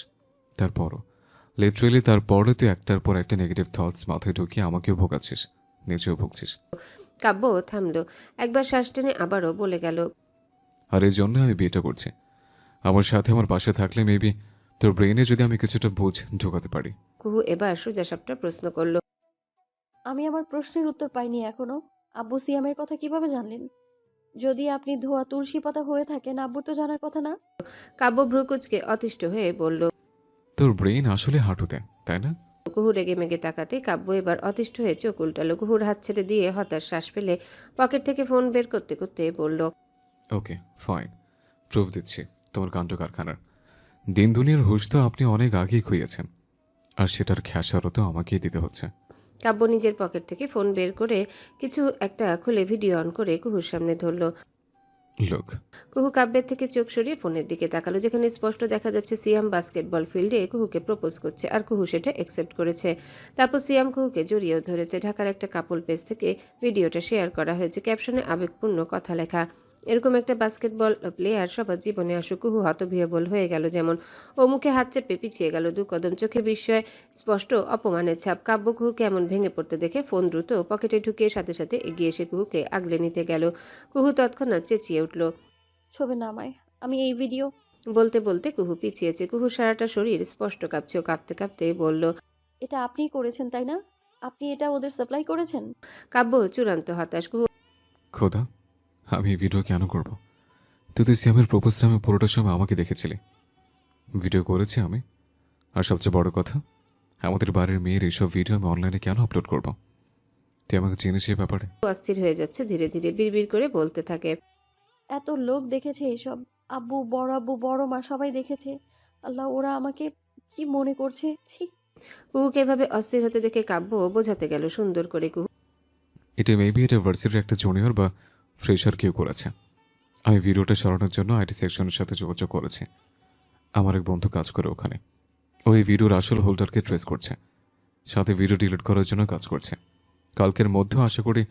তারপরও লিটারেলি তারপরে তুই একটার পর একটা নেগেটিভ থটস মাথায় ঢুকিয়ে আমাকেও ভোগাচ্ছিস, নিজেও ভুগছিস। কাব্য থামলো। একবার শ্বাস টেনে আবারও বলে গেল, আর এই জন্য আমি বিয়েটা করছি। আমার সাথে আমার পাশে থাকলে মেবি তোর ব্রেনে যদি আমি কিছুটা বুঝ ঢোকাতে পারি। কুহু এবার সোজাসাপটা প্রশ্ন করলো, আমি আমার প্রশ্নের উত্তর পাইনি এখনো। আব্বু সিয়ামের কথা কিভাবে জানলেন? যদি আপনি ধোয়া তুলসী পাতা হয়ে থাকেন, আব্বুর তো জানার কথা না? কাব্য ভ্রুকুচকে অতিষ্ঠ হয়ে বলল। তোর ব্রেন আসলে হাঁটুতে, তাই না? কুহু রেগে মেগে তাকাতে কাব্য এবার অতিষ্ঠ হয়ে চোখ উল্টালো। কুহুর হাত ছেড়ে দিয়ে হতাশ শ্বাস ফেলে পকেট থেকে ফোন বের করতে করতে বলল, ওকে ফাইন, প্রুফ দিচ্ছি তোমার কাণ্ড কারখানার। দিন দুনিয়ার হুঁশ তো আপনি অনেক আগেই খুইয়েছেন, আর সেটার খেসারতও আমাকেই দিতে হচ্ছে। কাব্য নিজের পকেট থেকে ফোন বের করে কিছু একটা খুলে ভিডিও অন করে কুহুর সামনে ধরল। লোক কুহু কাব্যের থেকে চোখ সরিয়ে ফোনের দিকে তাকালো, যেখানে স্পষ্ট দেখা যাচ্ছে সিয়াম বাস্কেটবল ফিল্ডে কুহুকে প্রপোজ করছে, আর কুহু সেটা অ্যাকসেপ্ট করেছে। তারপর সিয়াম কুহুকে জড়িয়েও ধরেছে। ঢাকার একটা কাপল পেজ থেকে ভিডিওটা শেয়ার করা হয়েছে, ক্যাপশনে আবেগপূর্ণ কথা লেখা। এরকম একটা বাস্কেটবল প্লেয়ার সবার জীবনে আসুক। কুহু হতবিহ্বল হয়ে গেল যেমন। ও মুখে হাত চেপে পিছিয়ে গেল 2 কদম। চোখে বিস্ময়, স্পষ্ট অপমানের ছাপ। কাব্য কুহুকে এমন ভেঙে পড়তে দেখে ফোন দ্রুত পকেটে ঢুকিয়ে সাথে সাথে এগিয়ে এসে কুহুকে আগলে নিতে গেল। কুহু তৎক্ষণাৎ চেঁচিয়ে উঠল, ছবে না আমায়, আমি এই ভিডিও। বলতে বলতে কুহু পিছিয়েছে। কুহুর সারাটা শরীর স্পষ্ট কাঁপছে। কাঁপতে কাঁপতে বলল, এটা আপনিই করেছেন তাই না? আপনি এটা ওদের সাপ্লাই করেছেন? কাব্য চূড়ান্ত হতাশ। কুহু খোদা, আমি এই ভিডিও কেন করব? তুই তো সিয়ামের প্রপোজটা আমি পুরোটার সময় আমাকে দেখেছিলি। ভিডিও করেছি আমি, আর সবচেয়ে বড় কথা, আমাদের বাড়ির মেয়ের এইসব ভিডিও আমি অনলাইনে কেন আপলোড করব? তুই আমাকে চিনিস এই ব্যাপারে? অস্থির হয়ে যাচ্ছে ধীরে ধীরে। বিড়বিড় করে বলতে থাকে, এত লোক দেখেছে এসব। আব্বু, বড় মা সবাই দেখেছে। আল্লাহ, ওরা আমাকে কি মনে করছে? ছি। কুহুকে এভাবে অস্থির হতে দেখে কাব্য বোঝাতে গেল সুন্দর করে, কুহু এটা মেবি এটা ভার্সিটির একটা জুনিয়র বা ফ্রেশার কেউ করেছে। আমি ভিডিওটা সরানোর জন্য আইটি সেকশনের সাথে যোগাযোগ করেছি। আমার এক বন্ধু কাজ করে ওখানে। ও এই ভিডিওর আসল হোল্ডারকে ট্রেস করছে। সাথে ভিডিও ডিলিট করার জন্য কাজ করছে। কালকের মধ্যেও আশা করি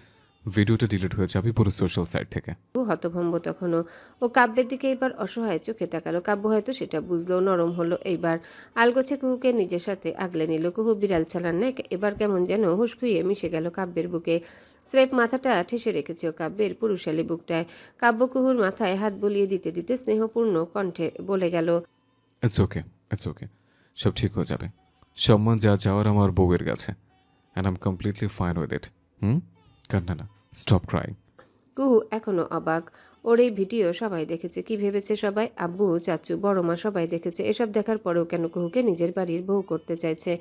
ভিডিওটা ডিলিট হয়ে যাবে পুরো সোশ্যাল সাইট থেকে। কুহু হতভম্ব তখনও। ও কাব্যের দিকে এবার অসহায় চোখে তাকালো। কাব্য হয়তো সেটা বুঝলো, নরম হলো এইবার। আলগোছে কুহুকে নিজের সাথে আগলে নিল। কুহু বিড়াল ছাড়ার ন্যায় এবার কেমন যেন হুঁশ খুইয়ে মিশে গেল কাব্যের বুকে। স্রেফ মাথাটা ঠেসে রেখেছে ও কাব্যের পুরুষালী বুকটায়। কাব্য কুহুর মাথায় হাত বুলিয়ে দিতে দিতে স্নেহপূর্ণ কণ্ঠে বলে গেল, ইটস ওকে, সব ঠিক হয়ে যাবে। সম্মান যা যাওয়ার আমার বউয়ের কাছে, and I am completely fine with it. কান্না না, স্টপ ক্রাইং। কুহু এখনো অবাক। ওর এই ভিডিও সবাই দেখেছে। কি ভেবেছে সবাই? আব্বু, চাচু, বড় মা সবাই দেখেছে। এসব দেখার পরেও কেন কুহুকে নিজের বাড়ির বউ করতে চাইছে?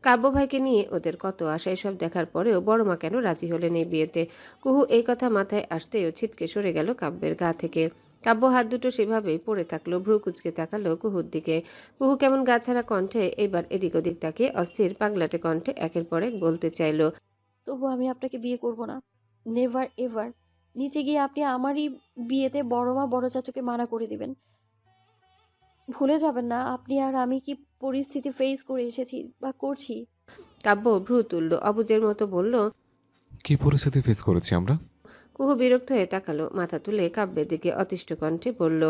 কাব্য ভাইকে নিয়ে ওদের কত আশা। এসব দেখার পরেও বড় মা কেন রাজি হলেন এই বিয়েতে? কুহু এই কথা মাথায় আসতেও ছিটকে সরে গেল কাব্যের গা থেকে। কাব্য হাত দুটো সেভাবেই পড়ে থাকলো, ভ্রু কুচকে তাকালো কুহুর দিকে। কুহু কেমন গা ছাড়া কণ্ঠে এবার এদিক ওদিক তাকিয়ে অস্থির পাগলাটে কণ্ঠে একের পর এক বলতে চাইল, তবু আমি আপনাকে বিয়ে করব না, নেভার এভার। নিচে গিয়ে আপনি আমারই বিয়েতে বড় মা বড় চাচুকে মানা করে দিবেন। ভুলে যাবেন না আপনি আর আমি কি পরিস্থিতি ফেস করে এসেছি বা করছি। কাব্য ভ্রু তুলল, অবুজের মতো বলল, কি পরিস্থিতি ফেস করেছি আমরা? কুহু বিরক্ত হয়ে তাকালো, মাথা তুলে কাব্যের দিকে অতিষ্ঠ কণ্ঠে বলল,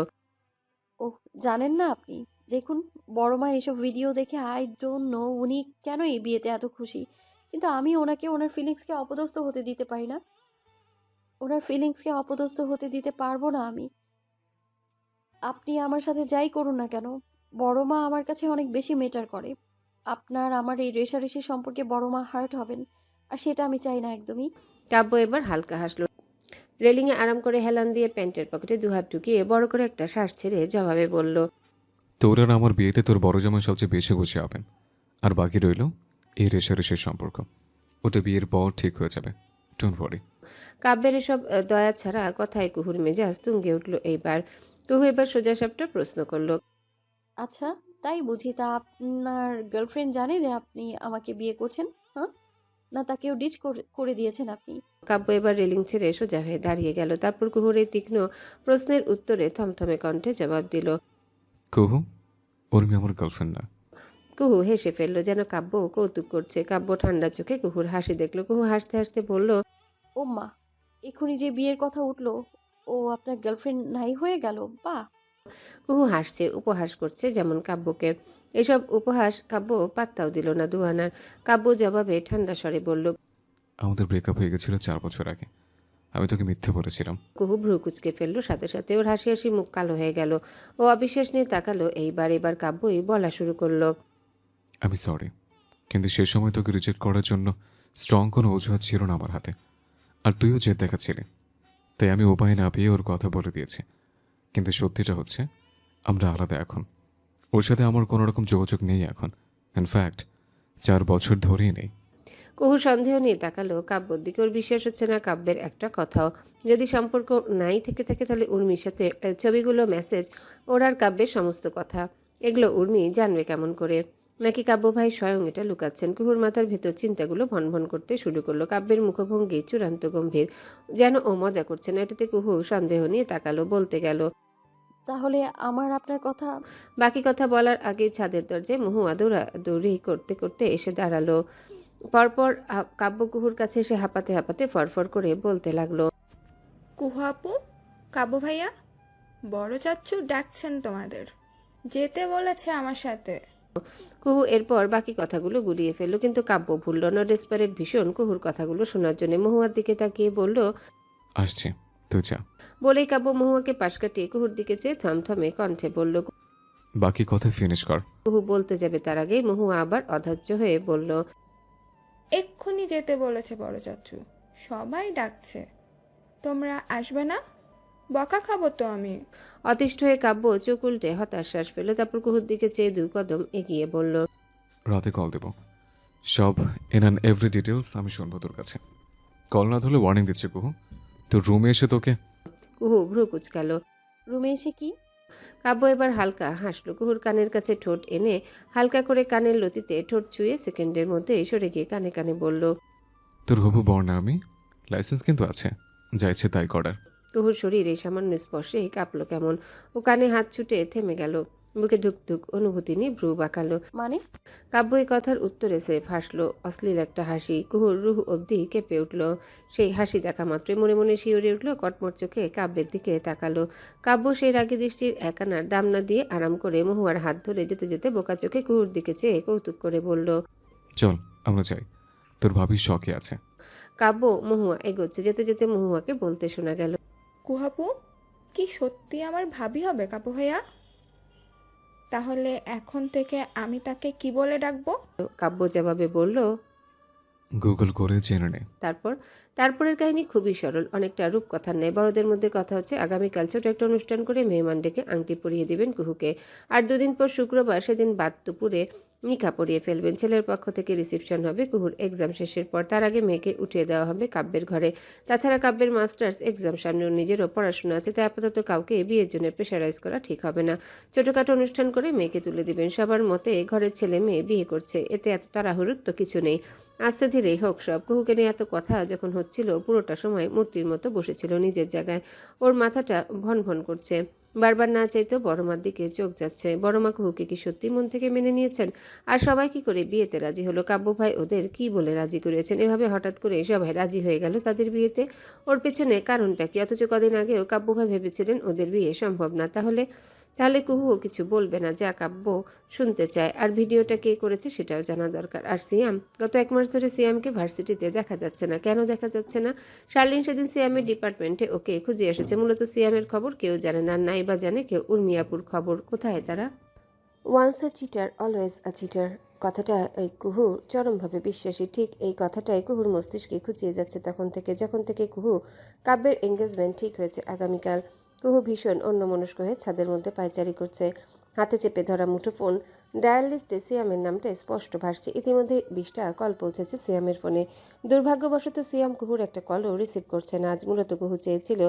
ওহ, জানেন না আপনি? দেখুন, বড় মা এসব ভিডিও দেখে আই ডোন্ট নো উনি কেন এই বিয়েতে এত খুশি, কিন্তু আমি ওনাকে ওনার ফিলিংসকে অপদস্থ হতে দিতে পারি না। ওনার ফিলিংসকে অপদস্থ হতে দিতে পারবো না আমি। আপনি আমার সাথে যাই করুন না কেন, বড় মা আমার কাছে অনেক বেশি মেটার করে। আপনার আমার এই রেষারেষি সম্পর্কে বড় মা হার্ট হবেন, আর সেটা আমি চাই না একদমই। কাব্য এবার হালকা হাসলো। রেলিংয়ে আরাম করে হেলান দিয়ে প্যান্টের পকেটে দুহাত ঢুকিয়ে বড় করে একটা শ্বাস ছেড়ে জবাবে বলল, তোর আর আমার বিয়েতে তোর বড় জামাই সবচেয়ে বেশি খুশি হবেন, আর বাকি রইল এই রেশারেশির সম্পর্ক। ওটা বিয়ের পর ঠিক হয়ে যাবে, ডোন্ট ওয়ারি। কাব্যের এসব দয়া ছাড়া কথায় কুহুর মেজাজ তুঙ্গে উঠল এইবার। কুহু এবার সোজাসাপটা প্রশ্ন করল, আচ্ছা, তাই বুঝি? তা আপনার গার্লফ্রেন্ড জানে যে আপনি আমাকে বিয়ে করছেন? হ্যাঁ, না তাকেও ডিচ করে দিয়েছেন আপনি? কাব্য এবার রেলিং ছেড়ে সোজা হয়ে দাঁড়িয়ে গেল। তারপর কুহুর এই তীক্ষ্ণ প্রশ্নের উত্তরে থমথমে কণ্ঠে জবাব দিল, কুহু, উর্মি আমার গার্লফ্রেন্ড না। কুহু হেসে ফেলল, যেন কাব্য কৌতুক করছে। কাব্য ঠান্ডা চোখে কুহুর হাসি দেখলো। কুহু হাসতে হাসতে বলল, ও মা, এখনই যে বিয়ের কথা উঠলো, ও আপনার গার্লফ্রেন্ড নাই হয়ে গেল? বাহ। কুহু হাসছে, উপহাস করছে যেমন কাব্যকে। এসব উপহাস কাব্য পাত্তাও দিল না দুহানার। কাব্য জবাবে ঠান্ডা স্বরে বলল, আমাদের ব্রেকআপ হয়ে গেছিল 4 বছর আগে। আমি তোকে মিথ্যে বলেছিলাম। কুহু ভ্রু কুচকে ফেললো, সাথে সাথে ওর হাসি হাসি মুখ কালো হয়ে গেল। ও অবিশ্বাস নিয়ে তাকালো। এবার কাব্যই বলা শুরু করলো, আমি সরি, কিন্তু সে সময় তোকে রিজেক্ট করার জন্য স্ট্রং কোনো অজুহাত ছিল না আমার হাতে, আর তুইও জেদ দেখাচ্ছিলি। তাই আমি উপায় না পেয়ে ওর কথা বলে দিয়েছি। কিন্তু সত্যিটা হচ্ছে আমরা আলাদা এখন। ওর সাথে আমার কোনো রকম যোগাযোগ নেই এখন, ইনফ্যাক্ট 4 বছর ধরেই নেই। কুহু সন্দেহ নিয়ে তাকালো কাব্যর দিকে। ওর বিশ্বাস হচ্ছে না কাব্যের একটা কথাও। যদি সম্পর্ক নাই থেকে থাকে তাহলে উর্মির সাথে ছবিগুলো, মেসেজ, ওর আর কাব্যের সমস্ত কথা, এগুলো উর্মি জানবে কেমন করে? নাকি কাব্য ভাই স্বয়ং এটা লুকাচ্ছেন? কুহুর মাথার ভেতর চিন্তাগুলো ভনভন করতে শুরু করলো। কাব্যের মুখভঙ্গি চূড়ান্ত গম্ভীর, যেন ও মজা করছে না। এটাতে কুহু সন্দেহ নিয়ে তাকালো, বলতে গেল, তাহলে আমার আপনার কথা। বাকি কথা বলার আগে ছাদের দরজায় মহুয়া দৌড়াদৌড়ি করতে করতে এসে দাঁড়ালো। পরপর কাব্য কুহুর কাছে এসে হাঁপাতে হাঁপাতে ফরফর করে বলতে লাগলো, কুহু আপু, কাব্য ভাইয়া, বড় চাচ্চু ডাকছেন তোমাদের, যেতে বলেছে আমার সাথে। কুহু এরপর বাকি কথাগুলো গুলিয়ে ফেললো, কিন্তু কাব্য ভুলল না। ডেসপারেট ভীষণ কুহুর কথাগুলো শোনার জন্য মহুয়ার দিকে তাকিয়ে বলল, আসছি, তুই যা। বলেই কাব্য মহুয়াকে পাশ কাটিয়ে কুহুর দিকে চেয়ে থমথমে কণ্ঠে বলল, বাকি কথা ফিনিশ কর। কুহু বলতে যাবে তার আগে মহুয়া আবার অধৈর্য হয়ে বলল, এক্ষুনি যেতে বলেছে বড় চাচ্চু, সবাই ডাকছে, তোমরা আসবে না? বকা খাবো তো আমি। অতিষ্ঠ হয়ে কাব্য চোখ উল্টে হতাশ শ্বাস ফেলল। তারপর কুহুর দিকে চেয়ে 2 কদম এগিয়ে বলল, রাতে কল দেব, সব ইন অ্যান্ড এভরি ডিটেলস আমি শুনবো তোর কাছে। কল না ধরলে ওয়ার্নিং দিচ্ছে কুহু। তোর রুমে এসে তোকে। কুহু ভ্রু কুচকালো। রুমে এসে কি? কাব্য এবার হালকা হাসলো। কুহুর কানের কাছে ঠোঁট এনে হালকা করে কানের লতিতে ঠোঁট ছুঁয়ে সেকেন্ডের মধ্যে সরে গিয়ে কানে কানে বলল, তোর হবু বর না আমি, লাইসেন্স কিন্তু আছে, যা ইচ্ছে তাই করার। কুহুর শরীর এই সামান্য স্পর্শে কাঁপলো কেমন। ও কানে হাত ছুটে থেমে গেল। বুকে ধুকধুক অনুভূতি নিয়ে ভ্রু বাঁকালো। মানে? কাব্য এই কথার উত্তরে সে হাসলো অশ্লীল একটা হাসি। কুহুর রুহ অবধি কেঁপে উঠল। সেই হাসি দেখা মাত্রই মনে মনে শিউরে উঠল, কটমট চোখে কাব্যের দিকে তাকালো। কাব্য সেই রাগী দৃষ্টির একানার দাম না দিয়ে আরাম করে মহুয়ার হাত ধরে যেতে যেতে বোকা চোখে কুহুর দিকে চেয়ে কৌতুক করে বলল, চল আমরা যাই, তোর ভাবি শখে আছে। কাব্য মহুয়া এগোচ্ছে, যেতে যেতে মহুয়াকে বলতে শোনা গেল, কুহাপু কি সত্যি আমার ভাবি হবে কাপু ভাইয়া? তাহলে এখন থেকে আমি তাকে কি বলে ডাকবো? কাব্য জবাবে বলল, গুগল করে জেনে নে। তারপরের কাহিনী খুবই সরল, অনেকটা রূপকথার নেই। বড়দের মধ্যে কথা হচ্ছে আগামীকাল ছোট একটা অনুষ্ঠান করে মেহমান ডেকে আংটি পরিয়ে দিবেন কুহুকে। আর 2 দিন পর শুক্রবার, সেদিন বাদ দুপুরে নিকা পরিয়ে ফেলবেন। ছেলের পক্ষ থেকে রিসেপশন হবে কুহুর এক্সাম শেষের পর। তার আগে মেয়েকে উঠিয়ে দেওয়া হবে কাব্যের ঘরে। তাছাড়া কাব্যের মাস্টার্স এক্সাম সামনে, ওর নিজেরও পড়াশোনা আছে, তাই আপাতত কাউকে বিয়ের জন্য প্রেশারাইজ করা ঠিক হবে না। ছোটখাটো অনুষ্ঠান করে মেয়েকে তুলে দিবেন। সবার মতে ঘরের ছেলে মেয়ে বিয়ে করছে, এতে এত তাড়াহুড়োর তো কিছু নেই। আস্তে ধীরেই হোক সব। কুহুকে নিয়ে এত কথা যখন হচ্ছিল, পুরোটা সময় মূর্তির মতো বসেছিল নিজের জায়গায়। ওর মাথাটা ভন ভন করছে। বারবার না চাইতেও বড়মার দিকে চোখ যাচ্ছে। বড়মা কুহুকে কি সত্যি মন থেকে মেনে নিয়েছেন? আর সবাই কি করে বিয়েতে রাজি হলো? কাব্য ভাই ওদের কি বলে রাজি করিয়েছেন? এভাবে হঠাৎ করে সবাই রাজি হয়ে গেল তাদের বিয়েতে। ওর পেছনে কারণটা কি? অথচ কদিন আগেও কাব্য ভাই ভেবেছিলেন ওদের বিয়ে সম্ভব না। তাহলে কুহুও কিছু বলবে না, যা কাব্য শুনতে চায়। আর ভিডিওটা কে করেছে সেটাও জানা দরকার। আর সিয়াম, গত 1 মাস ধরে সিয়ামকে ভার্সিটিতে দেখা যাচ্ছে না। কেন দেখা যাচ্ছে না? শার্লিন সেদিন সিয়ামের ডিপার্টমেন্টে ওকে খুঁজে এসেছে। মূলত সিয়ামের খবর কেউ জানে না, নাই বা জানে কেউ উর্মিয়াপুর খবর। কোথায় তারা? Once a cheater always a cheater, কথাটা এই কুহু চরমভাবে বিশ্বাসী। ঠিক এই কথাটাই কুহুর মস্তিষ্কে খুঁচিয়ে যাচ্ছে যখন থেকে কুহু কাব্যের এঙ্গেজমেন্ট ঠিক হয়েছে আগামীকাল। কুহু ভীষণ অন্যমনস্ক হয়ে ছাদের মধ্যে পায়চারি করছে। হাতে চেপে ধরা মুঠোফোন। ডায়াল লিস্টে সিয়ামের নামটা স্পষ্ট ভাসছে। ইতিমধ্যে 20টা কল পৌঁছেছে সিয়ামের ফোনে। দুর্ভাগ্যবশত সিয়াম কুহুর একটা কলও রিসিভ করছে না আজ। মূলত কুহু চেয়েছিল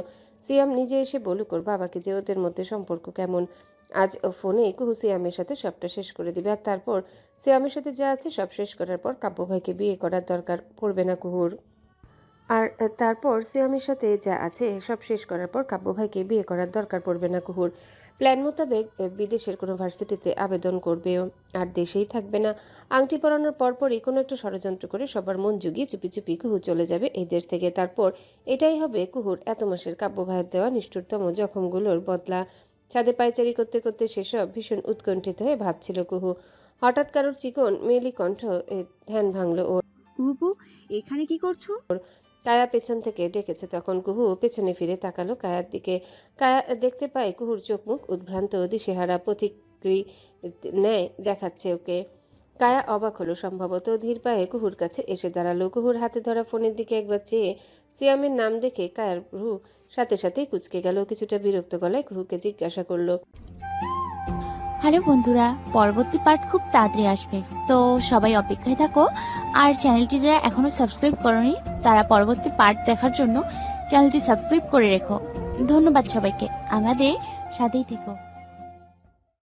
সিয়াম নিজে এসে বলুক ওর বাবাকে যে ওদের মধ্যে সম্পর্ক কেমন। আজ ফোনে কুহু সিয়ামের সাথে সবটা শেষ করে দিবে। আর তারপর সিয়ামের সাথে যা আছে সব শেষ করার পর কাব্য ভাইকে বিয়ে করার দরকার পড়বে না কুহুর। আর তারপর সিয়ামের সাথে যা আছে সব শেষ করার পর কাব্য ভাইকে বিয়ে করার দরকার পড়বে না কুহুর। প্ল্যান মোতাবেক বিদেশের কোনো ভার্সিটিতে আবেদন করবেও, আর দেশেই থাকবে না। আংটি পরানোর পরপরই কোনো একটা ষড়যন্ত্র করে সবার মন জুগিয়ে চুপি চুপি কুহু চলে যাবে এই দেশ থেকে। তারপর এটাই হবে কুহুর এত মাসের কাব্য ভাইয়ের দেওয়া নিষ্ঠুরতম জখমগুলোর বদলা। ছাদে পায়চারি করতে করতে সেসব ভীষণ উৎকণ্ঠিত হয়ে ভাবছিল কুহু। হঠাৎ কারোর চিকন মেয়েলি কণ্ঠ ধ্যান ভাঙল ওর। কুহুপু, এখানে কি করছো? কায়া পেছন থেকে ডেকেছে। তখন কুহু পেছনে ফিরে তাকালো কায়ার দিকে। কায়া দেখতে পায় কুহুর চোখ মুখ উদ্ভ্রান্ত, দিশেহারা, পথিকৃ ন্যায় দেখাচ্ছে ওকে। কায়া অবাক হলো সম্ভবত। ধীর পায়ে কুহুর কাছে এসে দাঁড়ালো। কুহুর হাতে ধরা ফোনের দিকে একবার চেয়ে সিয়ামের নাম দেখে কায়ার রুহ সাথে সাথেই কুঁচকে গেল। কিছুটা বিরক্ত গলায় কুহুকে জিজ্ঞাসা করলো, হ্যালো বন্ধুরা, পরবর্তী পার্ট খুব তাড়াতাড়ি আসবে, তো সবাই অপেক্ষায় থাকো। আর চ্যানেলটি যারা এখনো সাবস্ক্রাইব করোনি তারা পরবর্তী পার্ট দেখার জন্য চ্যানেলটি সাবস্ক্রাইব করে রেখো। ধন্যবাদ সবাইকে, আমাদের সাথেই থেকো।